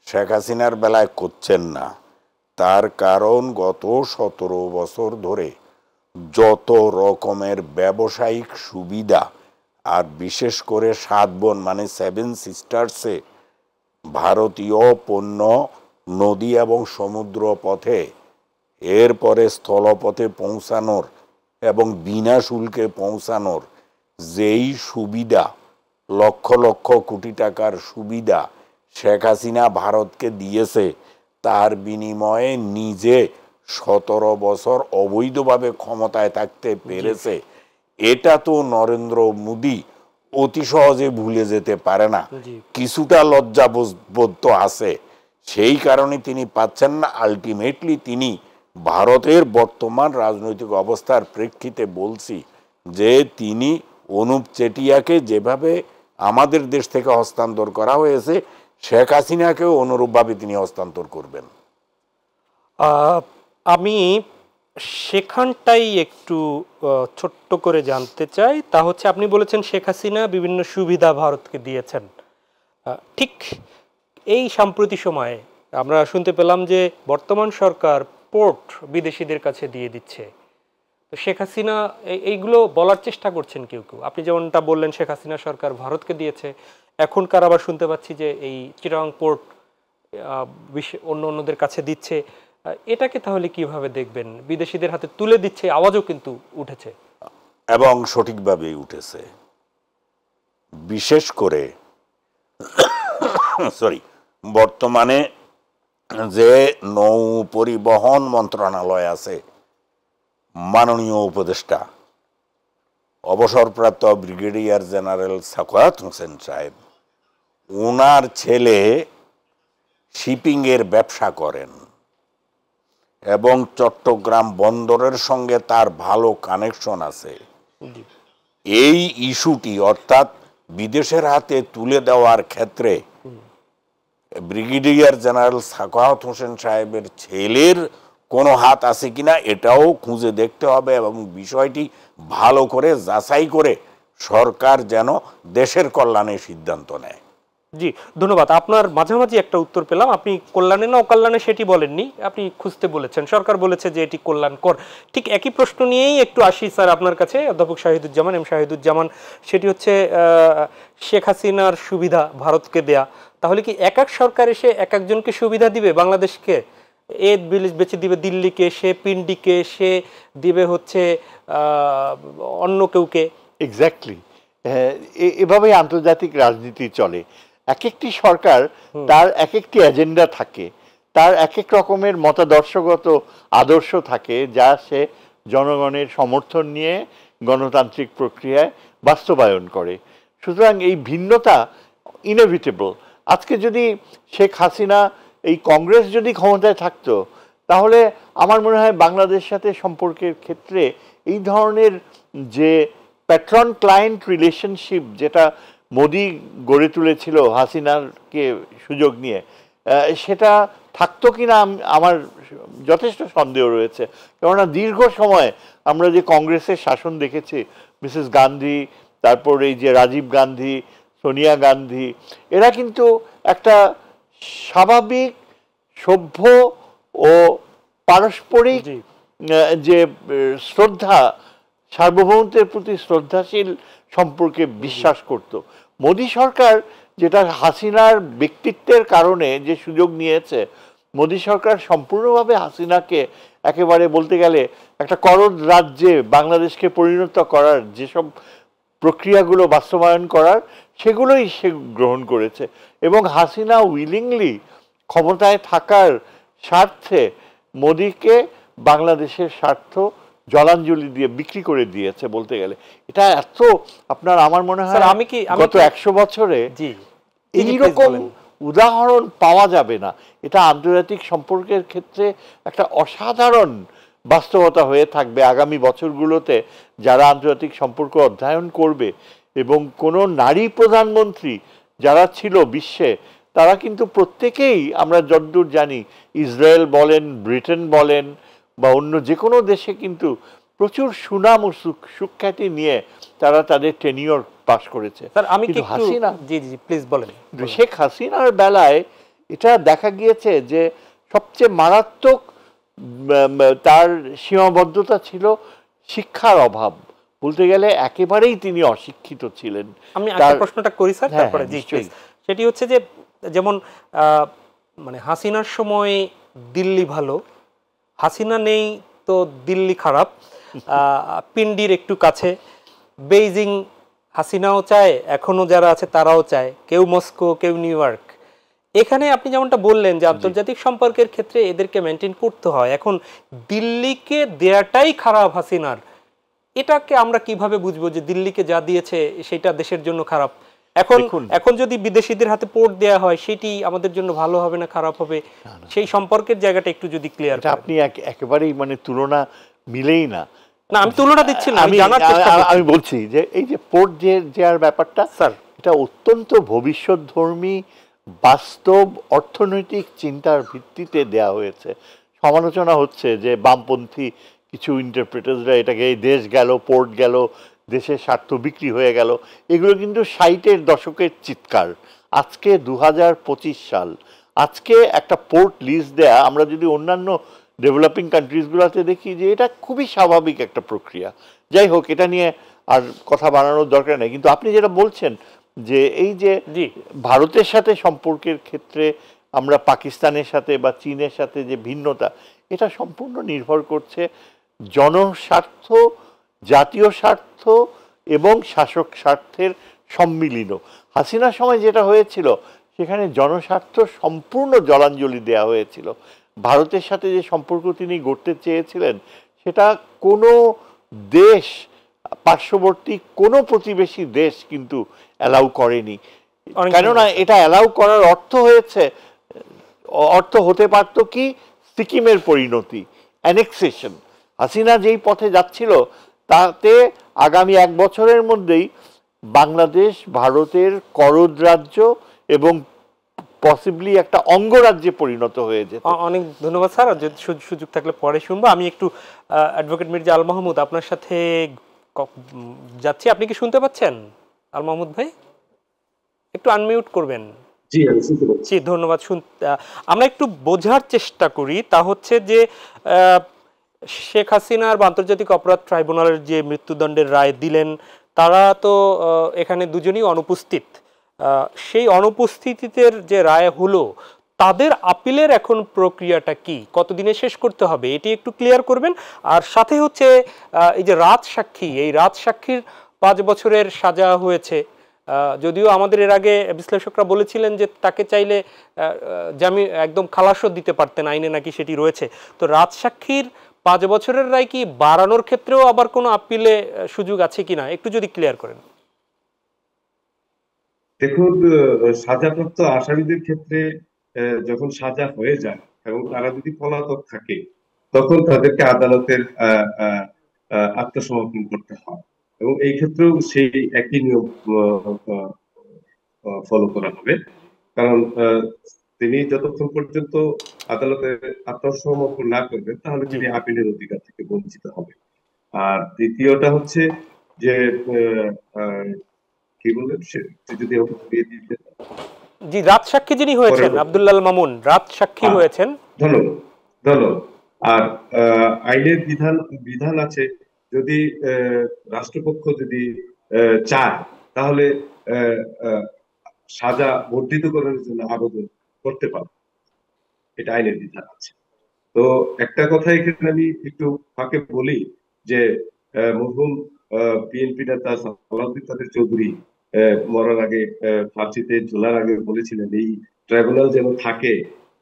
শেখ হাসিনার বেলায় করছেন না। তার কারণ গত 17 বছর ধরে যত রকমের ব্যবসায়িক সুবিধা, আর বিশেষ করে 7 বোন মানে 7 সিস্টার্সে ভারতীয় পণ্য নদী এবং সমুদ্র পথে, এরপরে স্থলপথে পৌঁছানোর এবং বিনা শুল্কে পৌঁছানোর যেই সুবিধা, লক্ষ লক্ষ কোটি টাকার সুবিধা শেখ হাসিনা ভারতকে দিয়েছে, তার বিনিময়ে নিজে 17 বছর অবৈধভাবে ক্ষমতায় থাকতে পেরেছে। এটা তো নরেন্দ্র মোদী অতি সহজে ভুলে যেতে পারে না। কিছুটা লজ্জাবোধ তো আছে, সেই কারণে তিনি পাচ্ছেন না। আলটিমেটলি তিনি ভারতের বর্তমান রাজনৈতিক অবস্থার প্রেক্ষিতে বলছি যে তিনি অনুপ চেটিয়াকে যেভাবে আমাদের দেশ থেকে হস্তান্তর করা হয়েছে, শেখ হাসিনাকেও অনুরূপভাবে তিনি হস্তান্তর করবেন। আমি সেখানটাই একটু ছোট্ট করে জানতে চাই। তা হচ্ছে, আপনি বলেছেন শেখ হাসিনা বিভিন্ন সুবিধা ভারতকে দিয়েছেন, ঠিক এই সাম্প্রতি সময়ে আমরা শুনতে পেলাম যে বর্তমান সরকার পোর্ট বিদেশিদের কাছে দিয়ে দিচ্ছে। তো শেখ হাসিনা এইগুলো বলার চেষ্টা করছেন কেউ কেউ, আপনি যেমনটা বললেন শেখ হাসিনা সরকার ভারতকে দিয়েছে, এখনকার আবার শুনতে পাচ্ছি যে এই চিটাগং পোর্ট অন্যদের কাছে দিচ্ছে। এটাকে তাহলে কিভাবে দেখবেন? বিদেশিদের হাতে তুলে দিচ্ছে, আওয়াজও কিন্তু উঠেছে এবং সঠিকভাবেই উঠেছে। বিশেষ করে বর্তমানে যে নৌ পরিবহন মন্ত্রণালয় আছে, মাননীয় উপদেষ্টা অবসরপ্রাপ্ত ব্রিগেডিয়ার জেনারেল সাখাওয়াত হোসেন সাহেব, ওনার ছেলে শিপিংয়ের ব্যবসা করেন এবং চট্টগ্রাম বন্দরের সঙ্গে তার ভালো কানেকশন আছে। এই ইস্যুটি অর্থাৎ বিদেশের হাতে তুলে দেওয়ার ক্ষেত্রে ব্রিগেডিয়ার জেনারেল সাখাওয়াত হোসেন সাহেবের ছেলের কোনো হাত আছে কিনা এটাও খুঁজে দেখতে হবে, এবং বিষয়টি ভালো করে যাচাই করে সরকার যেন দেশের কল্যাণে সিদ্ধান্ত নেয়। জি, ধন্যবাদ। আপনার মাঝামাঝি একটা উত্তর পেলাম, আপনি কল্যাণে না অকল্যাণে সেটি বলেননি, আপনি খুঁজতে বলেছেন, সরকার বলেছে যে এটি কল্যাণকর। ঠিক একই প্রশ্ন নিয়েই একটু আসি স্যার আপনার কাছে, অধ্যাপক শাহিদুজ্জামান, শাহিদুজ্জামান, সেটি হচ্ছে শেখ হাসিনার সুবিধা ভারতকে দেয়া, তাহলে কি এক এক সরকার এসে এক একজনকে সুবিধা দিবে বাংলাদেশকে? এ বেছে দিবে দিল্লিকে, সে পিন্ডিকে, সে দিবে হচ্ছে অন্য কেউকে। এক্স্যাক্টলি, এভাবেই আন্তর্জাতিক রাজনীতি চলে। এক একটি সরকার তার এক একটি এজেন্ডা থাকে, তার এক এক রকমের মতাদর্শগত আদর্শ থাকে, যা সে জনগণের সমর্থন নিয়ে গণতান্ত্রিক প্রক্রিয়ায় বাস্তবায়ন করে। সুতরাং এই ভিন্নতা ইনএভিটেবল। আজকে যদি শেখ হাসিনা, এই কংগ্রেস যদি ক্ষমতায় থাকতো, তাহলে আমার মনে হয় বাংলাদেশ সাথে সম্পর্কের ক্ষেত্রে এই ধরনের যে প্যাট্রন ক্লায়েন্ট রিলেশনশিপ যেটা মোদি গড়ে তুলেছিল হাসিনাকে সুযোগ নিয়ে, সেটা থাকতো কিনা আমার যথেষ্ট সন্দেহ রয়েছে। কেননা দীর্ঘ সময় আমরা যে কংগ্রেসের শাসন দেখেছি, মিসেস গান্ধী, তারপর এই যে রাজীব গান্ধী, সোনিয়া গান্ধী, এরা কিন্তু একটা স্বাভাবিক সভ্য ও পারস্পরিক যে শ্রদ্ধা, সার্বভৌমত্বের প্রতি শ্রদ্ধাশীল সম্পর্কে বিশ্বাস করত। মোদী সরকার যেটা হাসিনার ব্যক্তিত্বের কারণে যে সুযোগ নিয়েছে, মোদী সরকার সম্পূর্ণভাবে হাসিনাকে একেবারে বলতে গেলে একটা করদ রাজ্যে বাংলাদেশকে পরিণত করার যেসব প্রক্রিয়াগুলো বাস্তবায়ন করার, সেগুলোই সে গ্রহণ করেছে। এবং হাসিনা উইলিংলি ক্ষমতায় থাকার স্বার্থে মোদীকে বাংলাদেশের স্বার্থ জলাঞ্জলি দিয়ে বিক্রি করে দিয়েছে বলতে গেলে। এটা এত আপনার আমার মনে হয় গত 100 বছরে এইরকম উদাহরণ পাওয়া যাবে না। এটা আন্তর্জাতিক সম্পর্কের ক্ষেত্রে একটা অসাধারণ বাস্তবতা হয়ে থাকবে আগামী বছরগুলোতে যারা আন্তর্জাতিক সম্পর্ক অধ্যয়ন করবে। এবং কোনো নারী প্রধানমন্ত্রী যারা ছিল বিশ্বে, তারা কিন্তু প্রত্যেকেই আমরা যতদূর জানি, ইসরায়েল বলেন, ব্রিটেন বলেন বা অন্য যে কোনো দেশে কিন্তু প্রচুর সুনাম ও সুখ্যাতি নিয়ে তারা তাদের টেনিওর পাস করেছে। কিন্তু হাসিনা, প্লিজ বলেন, শেখ হাসিনার বেলায় এটা দেখা গিয়েছে যে সবচেয়ে মারাত্মক তার সীমাবদ্ধতা ছিল শিক্ষার অভাব। বলতে গেলে একেবারেই তিনি অশিক্ষিত ছিলেন। আমি একটা প্রশ্নটা করি স্যার, তারপরে জি প্লিজ। সেটি হচ্ছে যে যেমন মানে হাসিনার সময় দিল্লি ভালো, হাসিনা নেই তো দিল্লি খারাপ, পিন্ডির একটু কাছে, বেইজিং হাসিনাও চায়, এখনো যারা আছে তারাও চায়, কেউ মস্কো, কেউ নিউ ইয়র্ক। এখানে আপনি যেমনটা বললেন যে আন্তর্জাতিক সম্পর্কের ক্ষেত্রে এদেরকে মেনটেন করতে হয়, এখন দিল্লিকে দেয়াটাই খারাপ হাসিনার, এটাকে আমরা কিভাবে বুঝবো যে দিল্লিকে যা দিয়েছে সেটা দেশের জন্য খারাপ? এখন যদি বিদেশিদের হাতে পোর্ট দেয়া হয়, সেটি আমাদের জন্য ভালো হবে না খারাপ হবে? সেই সম্পর্কের জায়গাটা একটু যদি ক্লিয়ার। আপনি একেবারেই মানে তুলনা মিলেই না। না, আমি তুলনা দিচ্ছি না, আমি বলছি যে এই যে পোর্ট দেওয়ার ব্যাপারটা স্যার, এটা অত্যন্ত ভবিষ্যৎধর্মী বাস্তব অর্থনৈতিক চিন্তার ভিত্তিতে দেয়া হয়েছে। সমালোচনা হচ্ছে যে বামপন্থী কিছু ইন্টারপ্রেটার্সরা এটাকে দেশ গেল, পোর্ট গেল, দেশের স্বার্থ বিক্রি হয়ে গেল। এগুলো কিন্তু 60-এর দশকের চিৎকার। আজকে 2025 সাল, আজকে একটা পোর্ট লিজ দেয়া, আমরা যদি অন্যান্য ডেভেলপিং কান্ট্রিজগুলোতে দেখি যে এটা খুবই স্বাভাবিক একটা প্রক্রিয়া। যাই হোক, এটা নিয়ে আর কথা বানানোর দরকার নেই। কিন্তু আপনি যেটা বলছেন যে এই যে ভারতের সাথে সম্পর্কের ক্ষেত্রে আমরা পাকিস্তানের সাথে বা চীনের সাথে যে ভিন্নতা, এটা সম্পূর্ণ নির্ভর করছে জনস্বার্থ, জাতীয় স্বার্থ এবং শাসক স্বার্থের সম্মিলিত। হাসিনার সময় যেটা হয়েছিল, সেখানে জনস্বার্থ সম্পূর্ণ জলাঞ্জলি দেওয়া হয়েছিল। ভারতের সাথে যে সম্পর্ক তিনি গড়তে চেয়েছিলেন, সেটা কোনো দেশ, পার্শ্ববর্তী কোনো প্রতিবেশী দেশ কিন্তু অ্যালাউ করেনি। কেননা এটা অ্যালাউ করার অর্থ হতে পারত কি সিকিমের পরিণতি, অ্যানেক্সেশন। হাসিনা যেই পথে যাচ্ছিল, তাতে আগামী 1 বছরের মধ্যেই বাংলাদেশ ভারতের করদ রাজ্য এবং পসিবলি একটা অঙ্গরাজ্যে পরিণত হয়ে যেত। অনেক ধন্যবাদ স্যার, যদি সুযোগ থাকলে পরে শুনবো। আমি একটু অ্যাডভোকেট মির্জা আল মাহমুদ আপনার সাথে যাচ্ছি। আপনি কি শুনতে পাচ্ছেন আল মাহমুদ ভাই? একটু আনমিউট করবেন। জি ধন্যবাদ। আমরা একটু বোঝার চেষ্টা করি, তা হচ্ছে যে শেখ হাসিনার বা আন্তর্জাতিক অপরাধ ট্রাইব্যুনালের যে মৃত্যুদণ্ডের রায় দিলেন, তারা তো এখানে দুজনই অনুপস্থিত। সেই অনুপস্থিতিতে যে রায় হলো, তাদের আপিলের এখন প্রক্রিয়াটা কি, কতদিনে শেষ করতে হবে, এটি একটু ক্লিয়ার করবেন। আর সাথে হচ্ছে এই যে রাজসাক্ষী, এই রাজসাক্ষীর 5 বছরের সাজা হয়েছে, যদিও আমাদের এর আগে বিশ্লেষকরা বলেছিলেন যে তাকে চাইলে জামিন একদম খালাসও দিতে পারতেন, আইনে নাকি সেটি রয়েছে। তো রাজসাক্ষীর 5 বছরের রায় কি বাড়ানোর ক্ষেত্রেও আবার কোনো আপিলে সুযোগ আছে কিনা, একটু যদি ক্লিয়ার করেন। দেখুন, সাজাপ্রাপ্ত আসামিদের ক্ষেত্রে যখন সাজা হয়ে যায়, এবং তারা যদি পলাতক থাকে তখন তাদেরকে আদালতের আত্মসমর্পণ করতে হয়, এবং এই ক্ষেত্রেও সেই একই নিয়ম ফলো করা হবে। কারণ তিনি যতক্ষণ পর্যন্ত আদালতে আত্মসমর্পণ না করবেন তাহলে তিনি আপিলের অধিকার থেকে বঞ্চিত হবে। আর দ্বিতীয়টা হচ্ছে যে কি বললেন যদি জি, রাত সাক্ষী যিনি হয়েছেন আব্দুল্লাহ মামুন রাত সাক্ষী হয়েছেন। ধন্যবাদ ধন্যবাদ। আর আইনের বিধান আছে, যদি রাষ্ট্রপক্ষ যদি চায় তাহলে সাজা বর্ধিতকরণের জন্য আবেদন করতে পারে, এটা আইনের বিধান আছে। তো একটা কথা এখানে আমি একটু ফাঁকে বলি যে মরহুম বিএনপি নেতা সালাউদ্দিন কাদের চৌধুরী মরার আগে, ফাঁসিতে ঝোলার আগে বলেছিলেন এই ট্রাইব্যুনাল যেন থাকে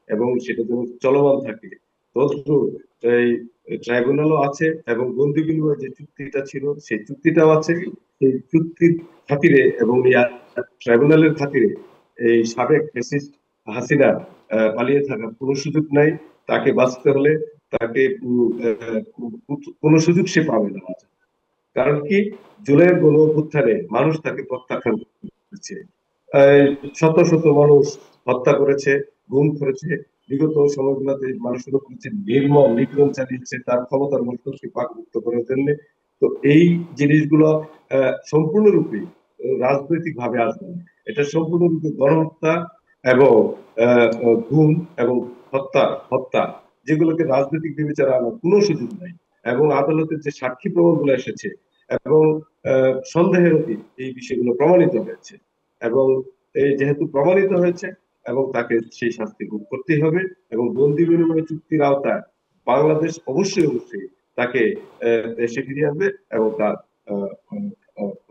এবং সেটা যেন চলমান থাকে। তো এই ট্রাইব্যুনালও আছে এবং বন্দি বিনিময় যে চুক্তিটা ছিল সেই চুক্তিটাও আছে। সেই চুক্তির খাতিরে এবং ট্রাইব্যুনালের খাতিরে এই সাবেক ফ্যাসিস্ট হাসিনা পালিয়ে থাকার কোনো সুযোগ নাই। তাকে বাঁচতে হলে তাকে কোনো সুযোগ সে পাবে না। কারণ কি, জুলাইয়ের গণ অভ্যুত্থানে মানুষ তাকে প্রত্যাখ্যান করেছে, শত শত মানুষ হত্যা করেছে, গুম করেছে, বিগত সময়গুলোতে মানুষের উপর নির্মম নিপীড়ন চালিয়েছে তার ক্ষমতার মস্তকে পাকমুক্ত করার জন্য। তো এই জিনিসগুলো সম্পূর্ণরূপে রাজনৈতিক ভাবে আসবে না, এটা সম্পূর্ণরূপে গণহত্যা এবং গুম এবং হত্যা যেগুলোকে রাজনৈতিক বিবেচনা আনার কোনো সুযোগ নাই। এবং আদালতের যে সাক্ষী প্রমাণগুলো এসেছে এবং সন্দেহের অতীত এই বিষয়গুলো প্রমাণিত হয়েছে, এবং এই যেহেতু প্রমাণিত হয়েছে এবং তাকে সেই শাস্তি ভোগ করতেই হবে। এবং বন্দি বিনিময় চুক্তির আওতায় বাংলাদেশ অবশ্যই তাকে দেশে ফিরিয়ে আনবে এবং তার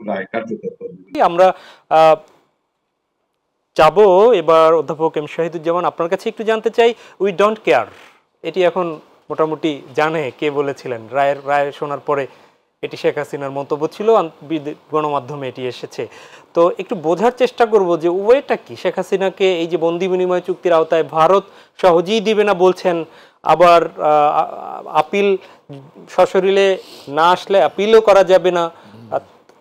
রায় কার্যকর করবে। আমরা যাব এবার অধ্যাপক এম শাহিদুজ্জামান, আপনার কাছে একটু জানতে চাই, উই ডোন্ট কেয়ার এটি এখন মোটামুটি জানে কে বলেছিলেন, রায় শোনার পরে এটি শেখ হাসিনার মন্তব্য ছিল, গণমাধ্যমে এটি এসেছে। তো একটু বোঝার চেষ্টা করব যে ওয়েটা কি, শেখ হাসিনাকে এই যে বন্দি বিনিময় চুক্তির আওতায় ভারত সহজেই দিবে না বলছেন, আবার আপিল সশরীরে না আসলে আপিলও করা যাবে না।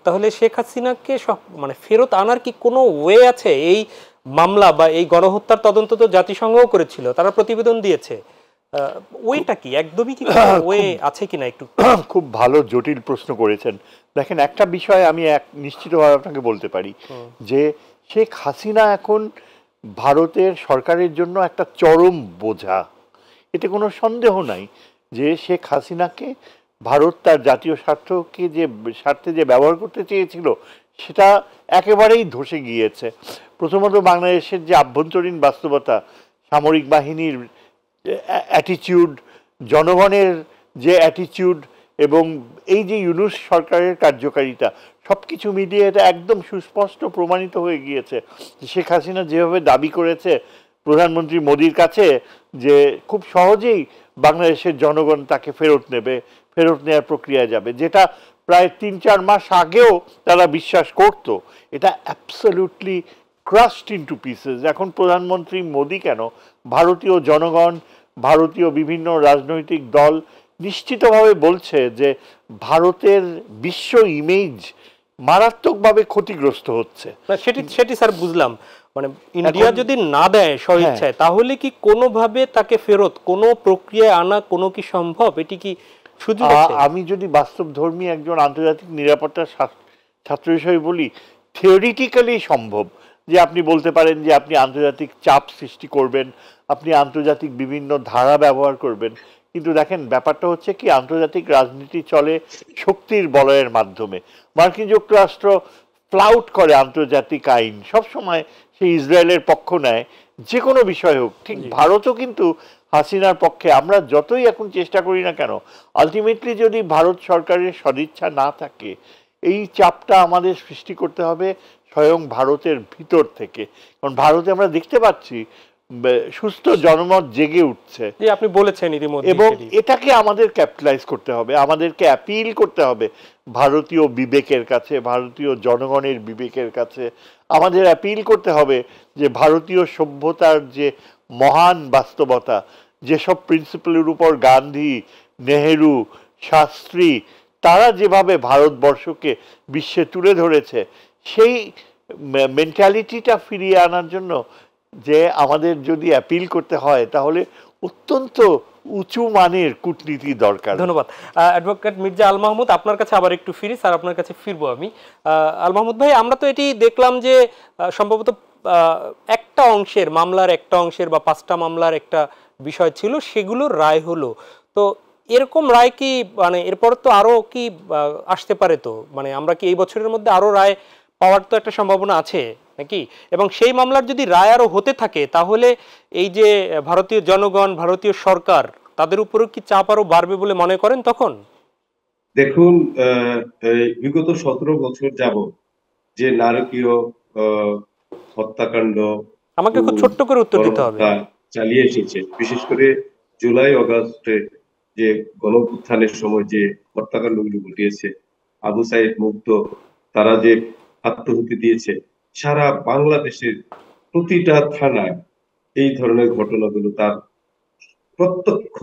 তাহলে শেখ হাসিনাকে মানে ফেরত আনার কি কোনো ওয়ে আছে? এই মামলা বা এই গণহত্যার তদন্ত তো জাতিসংঘও করেছিল, তারা প্রতিবেদন দিয়েছে, ওয়েটা কি, একদমই কি ওয়ে আছে কিনা? একটু খুব ভালো জটিল প্রশ্ন করেছেন। দেখেন, একটা বিষয় আমি নিশ্চিতভাবে আপনাকে বলতে পারি যে শেখ হাসিনা এখন ভারতের সরকারের জন্য একটা চরম বোঝা, এতে কোনো সন্দেহ নাই যে শেখ হাসিনাকে ভারত তার জাতীয় স্বার্থে যে ব্যবহার করতে চেয়েছিল সেটা একেবারেই ধসে গিয়েছে। প্রথমত বাংলাদেশের যে আভ্যন্তরীণ বাস্তবতা, সামরিক বাহিনীর অ্যাটিটিউড, জনগণের যে অ্যাটিটিউড এবং এই যে ইউনূস সরকারের কার্যকারিতা, সব কিছু মিলিয়ে এটা একদম সুস্পষ্ট প্রমাণিত হয়ে গিয়েছে। শেখ হাসিনা যেভাবে দাবি করেছে প্রধানমন্ত্রী মোদির কাছে যে খুব সহজেই বাংলাদেশের জনগণ তাকে ফেরত নেওয়ার প্রক্রিয়ায় যাবে, যেটা প্রায় ৩-৪ মাস আগেও তারা বিশ্বাস করত, এটা অ্যাবসলিউটলি ক্রাশড ইনটু পিসেস। এখন প্রধানমন্ত্রী মোদি কেন, ভারতীয় জনগণ, ভারতীয় বিভিন্ন রাজনৈতিক দল নিশ্চিতভাবে বলছে যে ভারতের বিশ্ব ইমেজ মারাত্মকভাবে ক্ষতিগ্রস্ত হচ্ছে। সেটি স্যার বুঝলাম, মানে ইন্ডিয়া যদি না দেয় স্বইচ্ছায় তাহলে কি কোনোভাবে তাকে ফেরত কোনো প্রক্রিয়ায় আনা কোনো কি সম্ভব? এটি কি সুযোগ আছে? আমি যদি বাস্তবধর্মী একজন আন্তর্জাতিক নিরাপত্তার ছাত্র হিসেবে বলি, থিওরিটিক্যালি সম্ভব। যে আপনি বলতে পারেন যে আপনি আন্তর্জাতিক চাপ সৃষ্টি করবেন, আপনি আন্তর্জাতিক বিভিন্ন ধারা ব্যবহার করবেন, কিন্তু দেখেন ব্যাপারটা হচ্ছে কি, আন্তর্জাতিক রাজনীতি চলে শক্তির বলয়ের মাধ্যমে। মার্কিন যুক্তরাষ্ট্র ফ্লাউট করে আন্তর্জাতিক আইন, সবসময় সে ইসরায়েলের পক্ষ নেয় যে কোনো বিষয় হোক। ঠিক ভারতও কিন্তু হাসিনার পক্ষে। আমরা যতই এখন চেষ্টা করি না কেন, আলটিমেটলি যদি ভারত সরকারের সদিচ্ছা না থাকে, এই চাপটা আমাদের সৃষ্টি করতে হবে স্বয়ং ভারতের ভিতর থেকে। কারণ ভারতে আমরা দেখতে পাচ্ছি সুস্থ জনমত জেগে উঠছে, আপনি বলেছেন ইতিমধ্যে, এবং এটাকে আমাদের ক্যাপিটালাইজ করতে হবে, আমাদেরকে অ্যাপিল করতে হবে ভারতীয় বিবেকের কাছে, ভারতীয় জনগণের বিবেকের কাছে। আমাদের অ্যাপিল করতে হবে যে ভারতীয় সভ্যতার যে মহান বাস্তবতা, যেসব প্রিন্সিপালের উপর গান্ধী, নেহেরু, শাস্ত্রী তারা যেভাবে ভারতবর্ষকে বিশ্বে তুলে ধরেছে, সেই মেন্টালিটিটা ফিরিয়ে আনার জন্য যে আমাদের যদি অ্যাপিল করতে হয়, তাহলে অত্যন্ত উঁচু মানের কূটনীতি দরকার। ধন্যবাদ। অ্যাডভোকেট মির্জা আল মাহমুদ, আপনার কাছে আবার একটু ফিরি স্যার, আপনার কাছে ফিরবো আমি। আল মাহমুদ ভাই, আমরা তো এটি দেখলাম যে সম্ভবত একটা অংশের মামলার, একটা অংশের বা 5টা মামলার একটা বিষয় ছিল, সেগুলোর রায় হলো। তো এরকম রায় কি মানে এরপর তো আরো কি আসতে পারে? তো মানে আমরা কি এই বছরের মধ্যে আরো রায় পাওয়ার তো একটা সম্ভাবনা আছে নাকি? এবং সেই মামলার যদি রায় আরো হতে থাকে, তাহলে এই যে ভারতীয় জনগণ, ভারতীয় সরকার, তাদের উপরেও কি চাপ আরো বাড়বে বলে মনে করেন তখন? দেখুন, বিগত 17 বছর যাবত যে নারকীয় হত্যাকাণ্ড, আমাকে খুব ছোট্ট করে উত্তর দিতে হবে। গণহত্যা চালিয়ে এসেছে, বিশেষ করে জুলাই অগাস্টে যে গণঅভ্যুত্থানের সময় যে হত্যাকাণ্ডগুলো ঘটিয়েছে, আবু সাইদ মুগ্ধ তারা যে আত্মহুতি দিয়েছে, সারা বাংলাদেশের প্রতিটা থানায় এই ধরনের ঘটনাগুলো তার প্রত্যক্ষ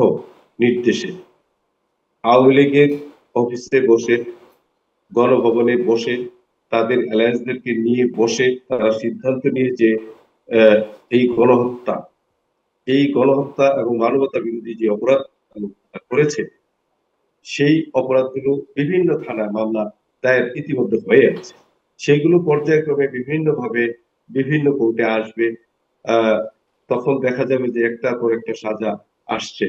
নির্দেশে আওয়ামী লীগের অফিসে বসে, গণভবনে বসে, তাদের অ্যালায়েন্সদেরকে নিয়ে বসে তারা সিদ্ধান্ত নিয়ে যে এই গণহত্যা এবং মানবতা বিরোধী যে অপরাধ করেছে, সেই অপরাধগুলো বিভিন্ন থানায় মামলা দায়ের ইতিমধ্যে হয়ে আছে। সেগুলো পর্যায়ক্রমে বিভিন্নভাবে বিভিন্ন কোর্টে আসবে। তখন দেখা যাবে যে একটার পর একটা সাজা আসছে।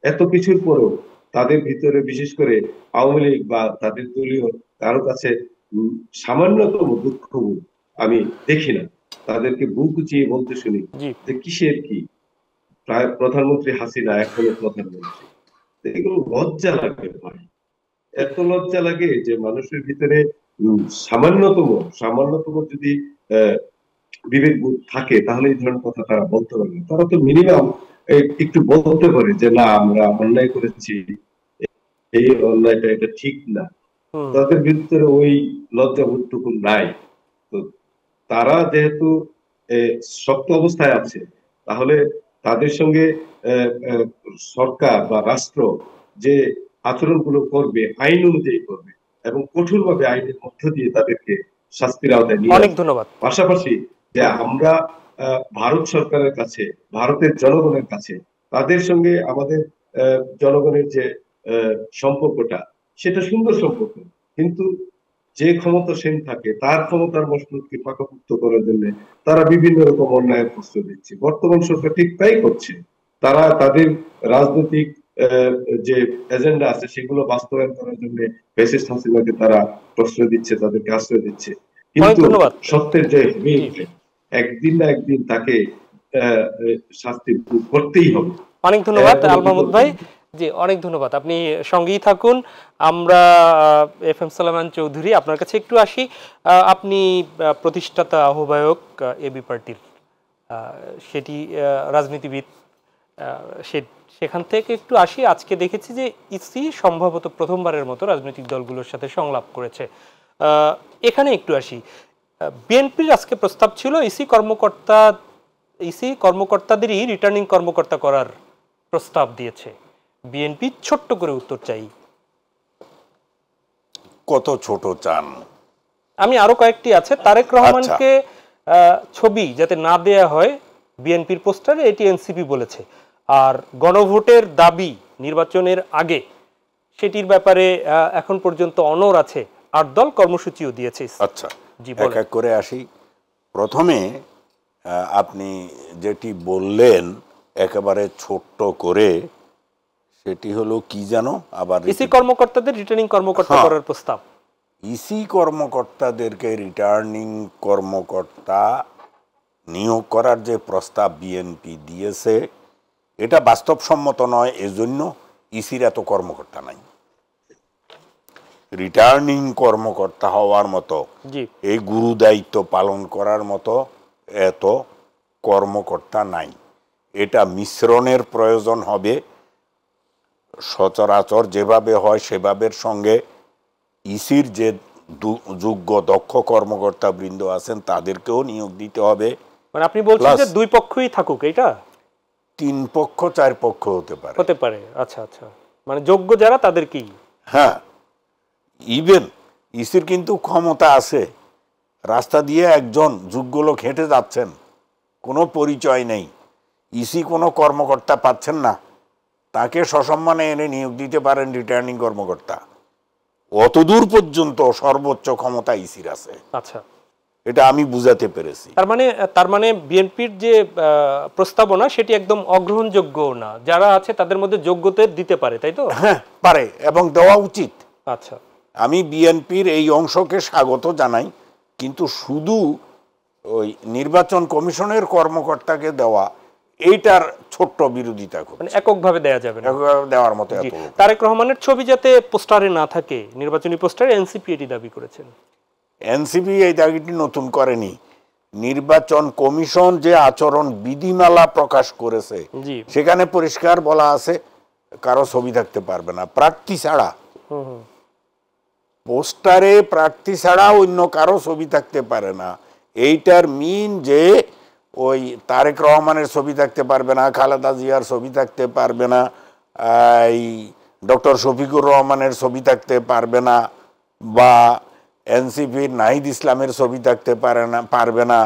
এত কিছুর পরেও তাদের ভিতরে, বিশেষ করে আওয়ামী লীগ বা তাদের দলীয় কারো কাছে সামান্যতম দুঃখবোধ আমি দেখি না। তাদেরকে বুক উঁচিয়ে বলতে শুনি যে কিসের কি, প্রায় প্রধানমন্ত্রী হাসিনা এখনো প্রধানমন্ত্রী। এগুলো লজ্জা লাগে ভাই, এত লজ্জা লাগে যে মানুষের ভিতরে সামান্যতম যদি বিবেক বোধ থাকে, তাহলে এই ধরনের কথা তারা বলতে পারে। তারা তো মিনিমাম একটু বলতে পারে যে না, আমরা অন্যায় করেছি, এই অন্যায়টা এটা ঠিক না। তাদের ভিতরে ওই লজ্জাবোধটুকু নাই। তো তারা যেহেতু শক্ত অবস্থায় আছে, তাহলে তাদের সঙ্গে সরকার বা রাষ্ট্র যে আচরণগুলো করবে আইন অনুযায়ী করবে এবং কঠোরভাবে আইনের মধ্য দিয়ে তাদেরকে শাস্তির আওতায় নিয়ে অনেক আসবে। ধন্যবাদ। পাশাপাশি যে আমরা ভারত সরকারের কাছে, ভারতের জনগণের কাছে, তাদের সঙ্গে আমাদের জনগণের যে সম্পর্কটা, সেটা সুন্দর সম্পর্ক, কিন্তু যে ক্ষমতাসীন থাকে তার ক্ষমতার মসনদকে পাকাপোক্ত করার জন্য তারা বিভিন্ন রকম অন্যায়ের প্রশ্রয় দিচ্ছে। বর্তমান সরকার ঠিক তাই করছে। তারা তাদের রাজনৈতিক যে এজেন্ডা আছে সেগুলো বাস্তবায়ন করার জন্য ফ্যাসিস্ট হাসিনাকে তারা প্রশ্রয় দিচ্ছে, তাদেরকে আশ্রয় দিচ্ছে। কিন্তু সত্যের যে একদিন না একদিন তাকে শাস্তি ভোগ করতেই হবে। অনেক ধন্যবাদ আল মাহমুদ ভাই। জি, অনেক ধন্যবাদ, আপনি সঙ্গেই থাকুন। আমরা FM সালামান চৌধুরী, আপনার কাছে একটু আসি। আপনি প্রতিষ্ঠাতা আহ্বায়ক এবি পার্টির, সেটি রাজনীতিবিদ, সেখান থেকে একটু আসি। আজকে দেখেছি যে ইসি সম্ভবত প্রথমবারের মতো রাজনৈতিক দলগুলোর সাথে সংলাপ করেছে। এখানে একটু আসি। বিএনপির আজকে প্রস্তাব ছিল ইসি কর্মকর্তাদেরই রিটার্নিং কর্মকর্তা করার প্রস্তাব দিয়েছে বিএনপি। ছোট্ট করে উত্তর চাই। কত ছোট চান? আমি আরো কয়েকটি আছে। তারেক রহমানকে ছবি যাতে না দেয়া হয় বিএনপির পোস্টারে, এটি এনসিপি বলেছে। আর গণভোটের দাবি নির্বাচনের আগে, সেটির ব্যাপারে এখন পর্যন্ত অনড় আছে 8 দল, কর্মসূচিও দিয়েছে। আচ্ছা, এক এক করে আসি। প্রথমে আপনি যেটি বললেন একেবারে ছোট্ট করে, সেটি হলো কি জানো? আবার ইসি কর্মকর্তাদের রিটার্নিং কর্মকর্তা করার প্রস্তাব। ইসি কর্মকর্তাদেরকে রিটার্নিং কর্মকর্তা নিয়োগ করার যে প্রস্তাব বিএনপি দিয়েছে, এটা বাস্তবসম্মত নয়। এজন্য ইসির এত কর্মকর্তা নাই। রিটার্নিং কর্মকর্তা হওয়ার মতো, এই গুরু দায়িত্ব পালন করার মতো এত কর্মকর্তা নাই। এটা মিশ্রণের প্রয়োজন হবে। সচরাচর যেভাবে হয় সেভাবের সঙ্গে ইসির যে যোগ্য দক্ষ কর্মকর্তা বৃন্দ আছেন তাদেরকেও নিয়োগ দিতে হবে। মানে আপনি বলছেন যে দুই পক্ষই থাকুক, এটা 3 পক্ষ 4 পক্ষ হতে পারে। হতে পারে, আচ্ছা আচ্ছা, মানে যোগ্য যারা তাদের কি? হ্যাঁ, ইভেন ইসির কিন্তু ক্ষমতা আছে, রাস্তা দিয়ে একজন যোগ্য লোক হেঁটে যাচ্ছেন, কোনো পরিচয় নেই, ইসি কোনো কর্মকর্তা পাচ্ছেন না, তাকে সসম্মানে এনে নিয়োগ দিতে পারেন রিটার্নিং কর্মকর্তা। অতদূর পর্যন্ত সর্বোচ্চ ক্ষমতা ইসির আছে। আচ্ছা, এটা আমি বুঝাতে পেরেছি। তার মানে বিএনপির যে প্রস্তাবনা সেটি একদম অগ্রহণযোগ্য না, যারা আছে তাদের মধ্যে যোগ্যতা দিতে পারে, তাই তো? হ্যাঁ, পারে এবং দেওয়া উচিত। আচ্ছা, আমি বিএনপির এই অংশকে স্বাগত জানাই, কিন্তু শুধু ওই নির্বাচন কমিশনের কর্মকর্তাকে দেওয়া এইটার ছোট্ট বিরোধিতা করছে। মানে এককভাবে দেওয়া যাবে না, দেওয়ার মতো এত লোক। তারেক রহমানের ছবি যাতে পোস্টারে না থাকে, নির্বাচনী পোস্টারে, এনসিপি এটি দাবি করেছেন। এনসিপি এই দাবিটি নতুন করেনি। নির্বাচন কমিশন যে আচরণ বিধিমালা প্রকাশ করেছে সেখানে পরিষ্কার বলা আছে কারো ছবি থাকতে পারবে না, প্রার্থী ছাড়া। পোস্টারে প্রার্থী ছাড়া অন্য কারো ছবি থাকতে পারে না। এইটার মিন যে ওই তারেক রহমানের ছবি থাকতে পারবে না, খালেদা জিয়ার ছবি থাকতে পারবে না, এই ডক্টর শফিকুর রহমানের ছবি থাকতে পারবে না, বা এনসিপির নাহিদ ইসলামের ছবি থাকতে পারবে না,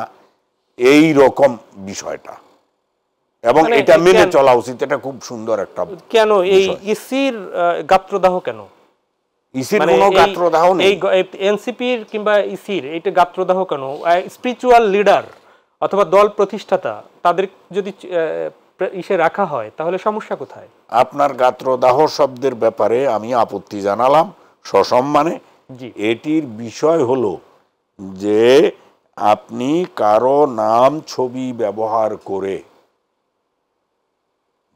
এই রকম বিষয়টা। এবং এটা মেনে চলা উচিত। এটা খুব সুন্দর একটা। কেন এই ইসির গাত্রদাহ কেন? ইসির কোনো গাত্রদাহ নেই। এনসিপির কিংবা ইসির এইটা গাত্রদাহ কেন? স্পিরিচুয়াল লিডার অথবা দল প্রতিষ্ঠাতা তাদের যদি ইসে রাখা হয় তাহলে সমস্যা কোথায়? আপনার গাত্রদাহ শব্দের ব্যাপারে আমি আপত্তি জানালাম সসম্মানে। এটির বিষয় হলো যে আপনি কারো নাম ছবি ব্যবহার করে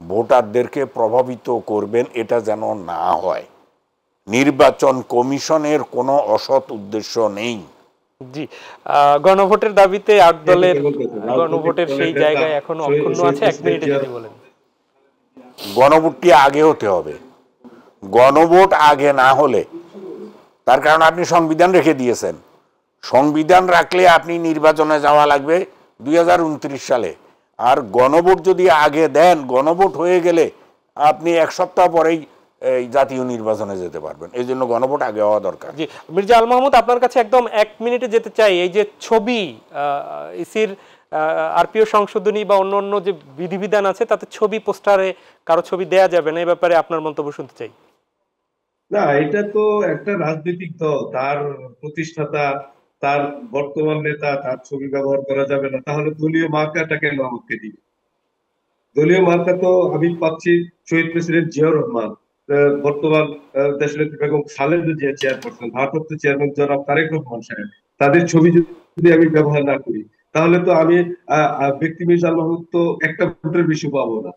ভোটারদেরকে প্রভাবিত করবেন, এটা যেন না হয়। নির্বাচন কমিশনের কোনো অসৎ উদ্দেশ্য নেই। জি, গণভোটের দাবিতে 8 দলের গণভোটের সেই জায়গায় এখনো অক্ষুণ্ণ আছে। 1 মিনিটে যদি বলেন। গণভোটটি আগে হতে হবে। গণভোট আগে না হলে, তার কারণ আপনি সংবিধান রেখে দিয়েছেন, সংবিধান রাখলে আপনি নির্বাচনে যাওয়া লাগবে 2029 সালে। আর গণভোট যদি আগে দেন, গণভোট হয়ে গেলে আপনি 1 সপ্তাহ পরেই এই জাতীয় নির্বাচনে যেতে পারবেন। এই জন্য গণভোট আগে হওয়া দরকার। জি, মির্জা আল মাহমুদ, আপনার কাছে একদম 1 মিনিটে যেতে চাই। এই যে ছবি, ইসির আরপিও সংশোধনী বা অন্য যে বিধিবিধান আছে তাতে ছবি, পোস্টারে কারো ছবি দেয়া যাবে না, এই ব্যাপারে আপনার মন্তব্য শুনতে চাই। না, এটা তো একটা রাজনৈতিক দল, তার প্রতিষ্ঠাতা, তার বর্তমান নেতা, তার ছবি ব্যবহার করা যাবে না, তাহলে দলীয় মার্কাটা কেন আমাকে দিবে? দলীয় মার্কা তো আমি পাচ্ছি শহীদ প্রেসিডেন্ট জিয়াউর রহমান, বর্তমান দেশনেত্রী বেগম খালেদা জিয়া চেয়ারপারসন, ভারপ্রাপ্ত চেয়ারম্যান জনাব তারেক রহমান সাহেব, তাদের ছবি যদি আমি ব্যবহার না করি তাহলে তো আমি ব্যক্তি মির্জা আল মাহমুদ তো একটা ভোটের বেশি পাবো না।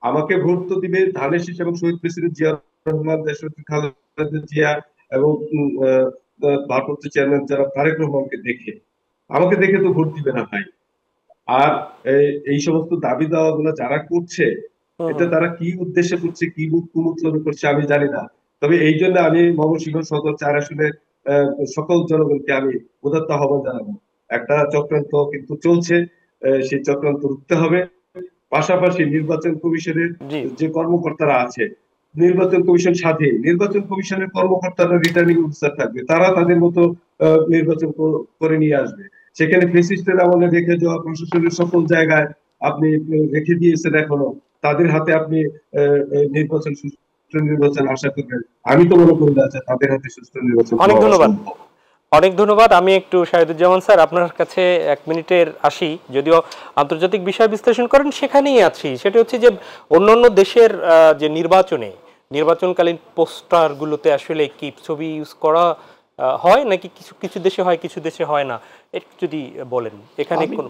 আমাকে ভোট তো দিবে ধানের শীষ এবং শহীদ প্রেসিডেন্ট জিয়া রহমান, দেশনেত্রী খালেদা জিয়া এবং ভারপ্রাপ্ত চেয়ারম্যান জনাব তারেক রহমানকে দেখে। আমাকে দেখে তো ভোট দিবে না ভাই। আর এই সমস্ত দাবি দাওয়া গুলো যারা করছে, এটা তারা কি উদ্দেশ্যে করছে, কি কুমতলবে করছে আমি জানি না। তবে এই জন্য আমি ময়মনসিংহ সদর 4 আসলে সকল জনগণকে আমি উদাত্ত আহ্বান জানাবো। একটা চক্রান্ত কিন্তু চলছে, সেই চক্রান্ত রুখতে হবে। পাশাপাশি নির্বাচন কমিশনের যে কর্মকর্তারা আছে, নির্বাচন কমিশন স্বাধীন, নির্বাচন কমিশনের কর্মকর্তারা রিটার্নিং অফিসার থাকবে, তারা তাদের মতো নির্বাচন করে নিয়ে আসবে। সেখানে ফেসিস্টের আমলে রেখে যাওয়া প্রশাসনের সকল জায়গায় আপনি রেখে দিয়েছেন, এখনো তাদের হাতে আপনি নির্বাচন, সুষ্ঠু নির্বাচন আশা করবেন? আমি তো মনে করি না তাদের হাতে সুষ্ঠু নির্বাচন। অনেক ধন্যবাদ, অনেক ধন্যবাদ। আমি একটু শাহিদুজ্জামান স্যার আপনার কাছে 1 মিনিটের আসি, যদিও আন্তর্জাতিক বিষয় বিশ্লেষণ করেন সেখানেই আছি। সেটা হচ্ছে যে অন্যান্য দেশের যে নির্বাচনকালীন পোস্টারগুলোতে আসলে কি ছবি ইউজ করা হয় নাকি কিছু কিছু দেশে হয়, কিছু দেশে হয় না, একটু যদি বলেন। এখানে কোন,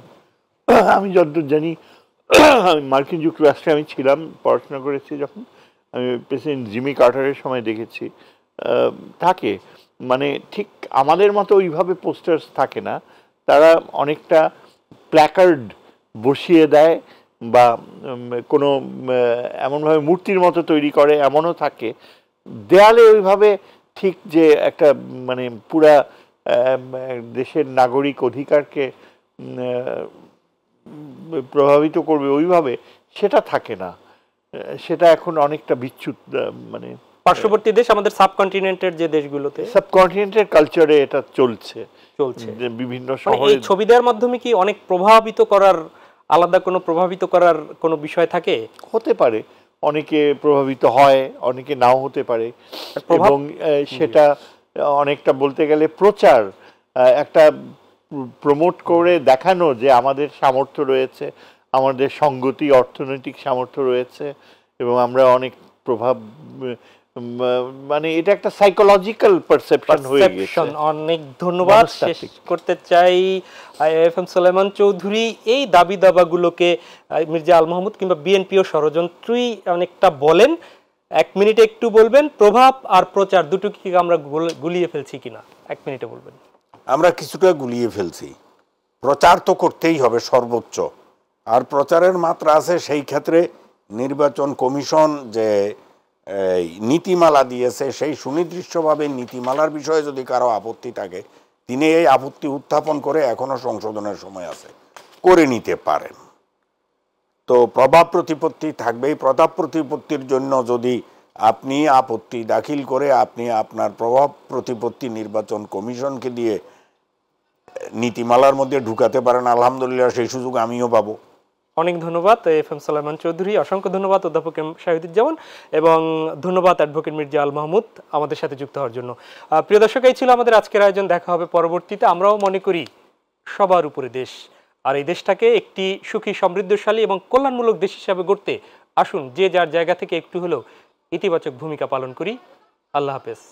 আমি যতদূর জানি, মার্কিন যুক্তরাষ্ট্রে আমি ছিলাম, পড়াশোনা করেছি, যখন আমি প্রেসিডেন্ট জিমি কার্টারের সময় দেখেছি থাকে, মানে ঠিক আমাদের মতো ওইভাবে পোস্টার্স থাকে না, তারা অনেকটা প্ল্যাকার্ড বসিয়ে দেয় বা কোনো এমনভাবে মূর্তির মতো তৈরি করে, এমনও থাকে। দেয়ালে ওইভাবে ঠিক যে একটা মানে পুরা দেশের নাগরিক অধিকারকে প্রভাবিত করবে ওইভাবে, সেটা থাকে না। সেটা এখন অনেকটা বিচ্যুত, মানে পার্শ্ববর্তী দেশ, আমাদের সাবকন্টিনেন্টের যে দেশগুলোতে সাবকন্টিনেন্টের কালচারে এটা চলছে। যে বিভিন্ন মানে শহরে এই ছবি দেওয়ার মাধ্যমে কি অনেক প্রভাবিত করার, আলাদা কোনো প্রভাবিত করার কোনো বিষয় থাকে? হতে পারে, অনেকে প্রভাবিত হয়, অনেকে নাও হতে পারে। এবং সেটা অনেকটা বলতে গেলে প্রচার, একটা প্রমোট করে দেখানো যে আমাদের সামর্থ্য রয়েছে, আমাদের সঙ্গতি অর্থনৈতিক সামর্থ্য রয়েছে, এবং আমরা অনেক প্রভাব, মানে এটা একটা সাইকোলজিক্যাল পারসেপশন হয়ে গেছে। অনেক ধন্যবাদ। শেষ করতে চাই এফএম সুলাইমান চৌধুরী এই দাবি দাবাগুলোকে মির্জা আল মাহমুদ কিংবা বিএনপিও ষড়যন্ত্রই অনেকটা বলেন। 1 মিনিটে একটু বলবেন, প্রভাব আর প্রচার দুটো কি আমরা গুলিয়ে ফেলছি কিনা 1 মিনিটে বলবেন। আমরা কিছুটা গুলিয়ে ফেলছি। প্রচার তো করতেই হবে সর্বোচ্চ, আর প্রচারের মাত্রা আছে। সেই ক্ষেত্রে নির্বাচন কমিশন যে নীতিমালা দিয়েছে, সেই সুনির্দিষ্টভাবে নীতিমালার বিষয়ে যদি কারো আপত্তি থাকে, তিনি এই আপত্তি উত্থাপন করে এখনো সংশোধনের সময় আছে, করে নিতে পারেন। তো প্রভাব প্রতিপত্তি থাকবেই। প্রভাব প্রতিপত্তির জন্য যদি আপনি আপত্তি দাখিল করে আপনি আপনার প্রভাব প্রতিপত্তি নির্বাচন কমিশনকে দিয়ে নীতিমালার মধ্যে ঢুকাতে পারেন, আলহামদুলিল্লাহ, সেই সুযোগ আমিও পাবো। অনেক ধন্যবাদ এফএম সুলাইমান চৌধুরী, অসংখ্য ধন্যবাদ অধ্যাপক এম শাহিদুজ্জামান, এবং ধন্যবাদ অ্যাডভোকেট মির্জা আল মাহমুদ আমাদের সাথে যুক্ত হওয়ার জন্য। প্রিয় দর্শক, এই ছিল আমাদের আজকের আয়োজন। দেখা হবে পরবর্তীতে। আমরাও মনে করি সবার উপরে দেশ, আর এই দেশটাকে একটি সুখী, সমৃদ্ধশালী এবং কল্যাণমূলক দেশ হিসাবে গড়তে আসুন যে যার জায়গা থেকে একটু হলেও ইতিবাচক ভূমিকা পালন করি। আল্লাহ হাফেজ।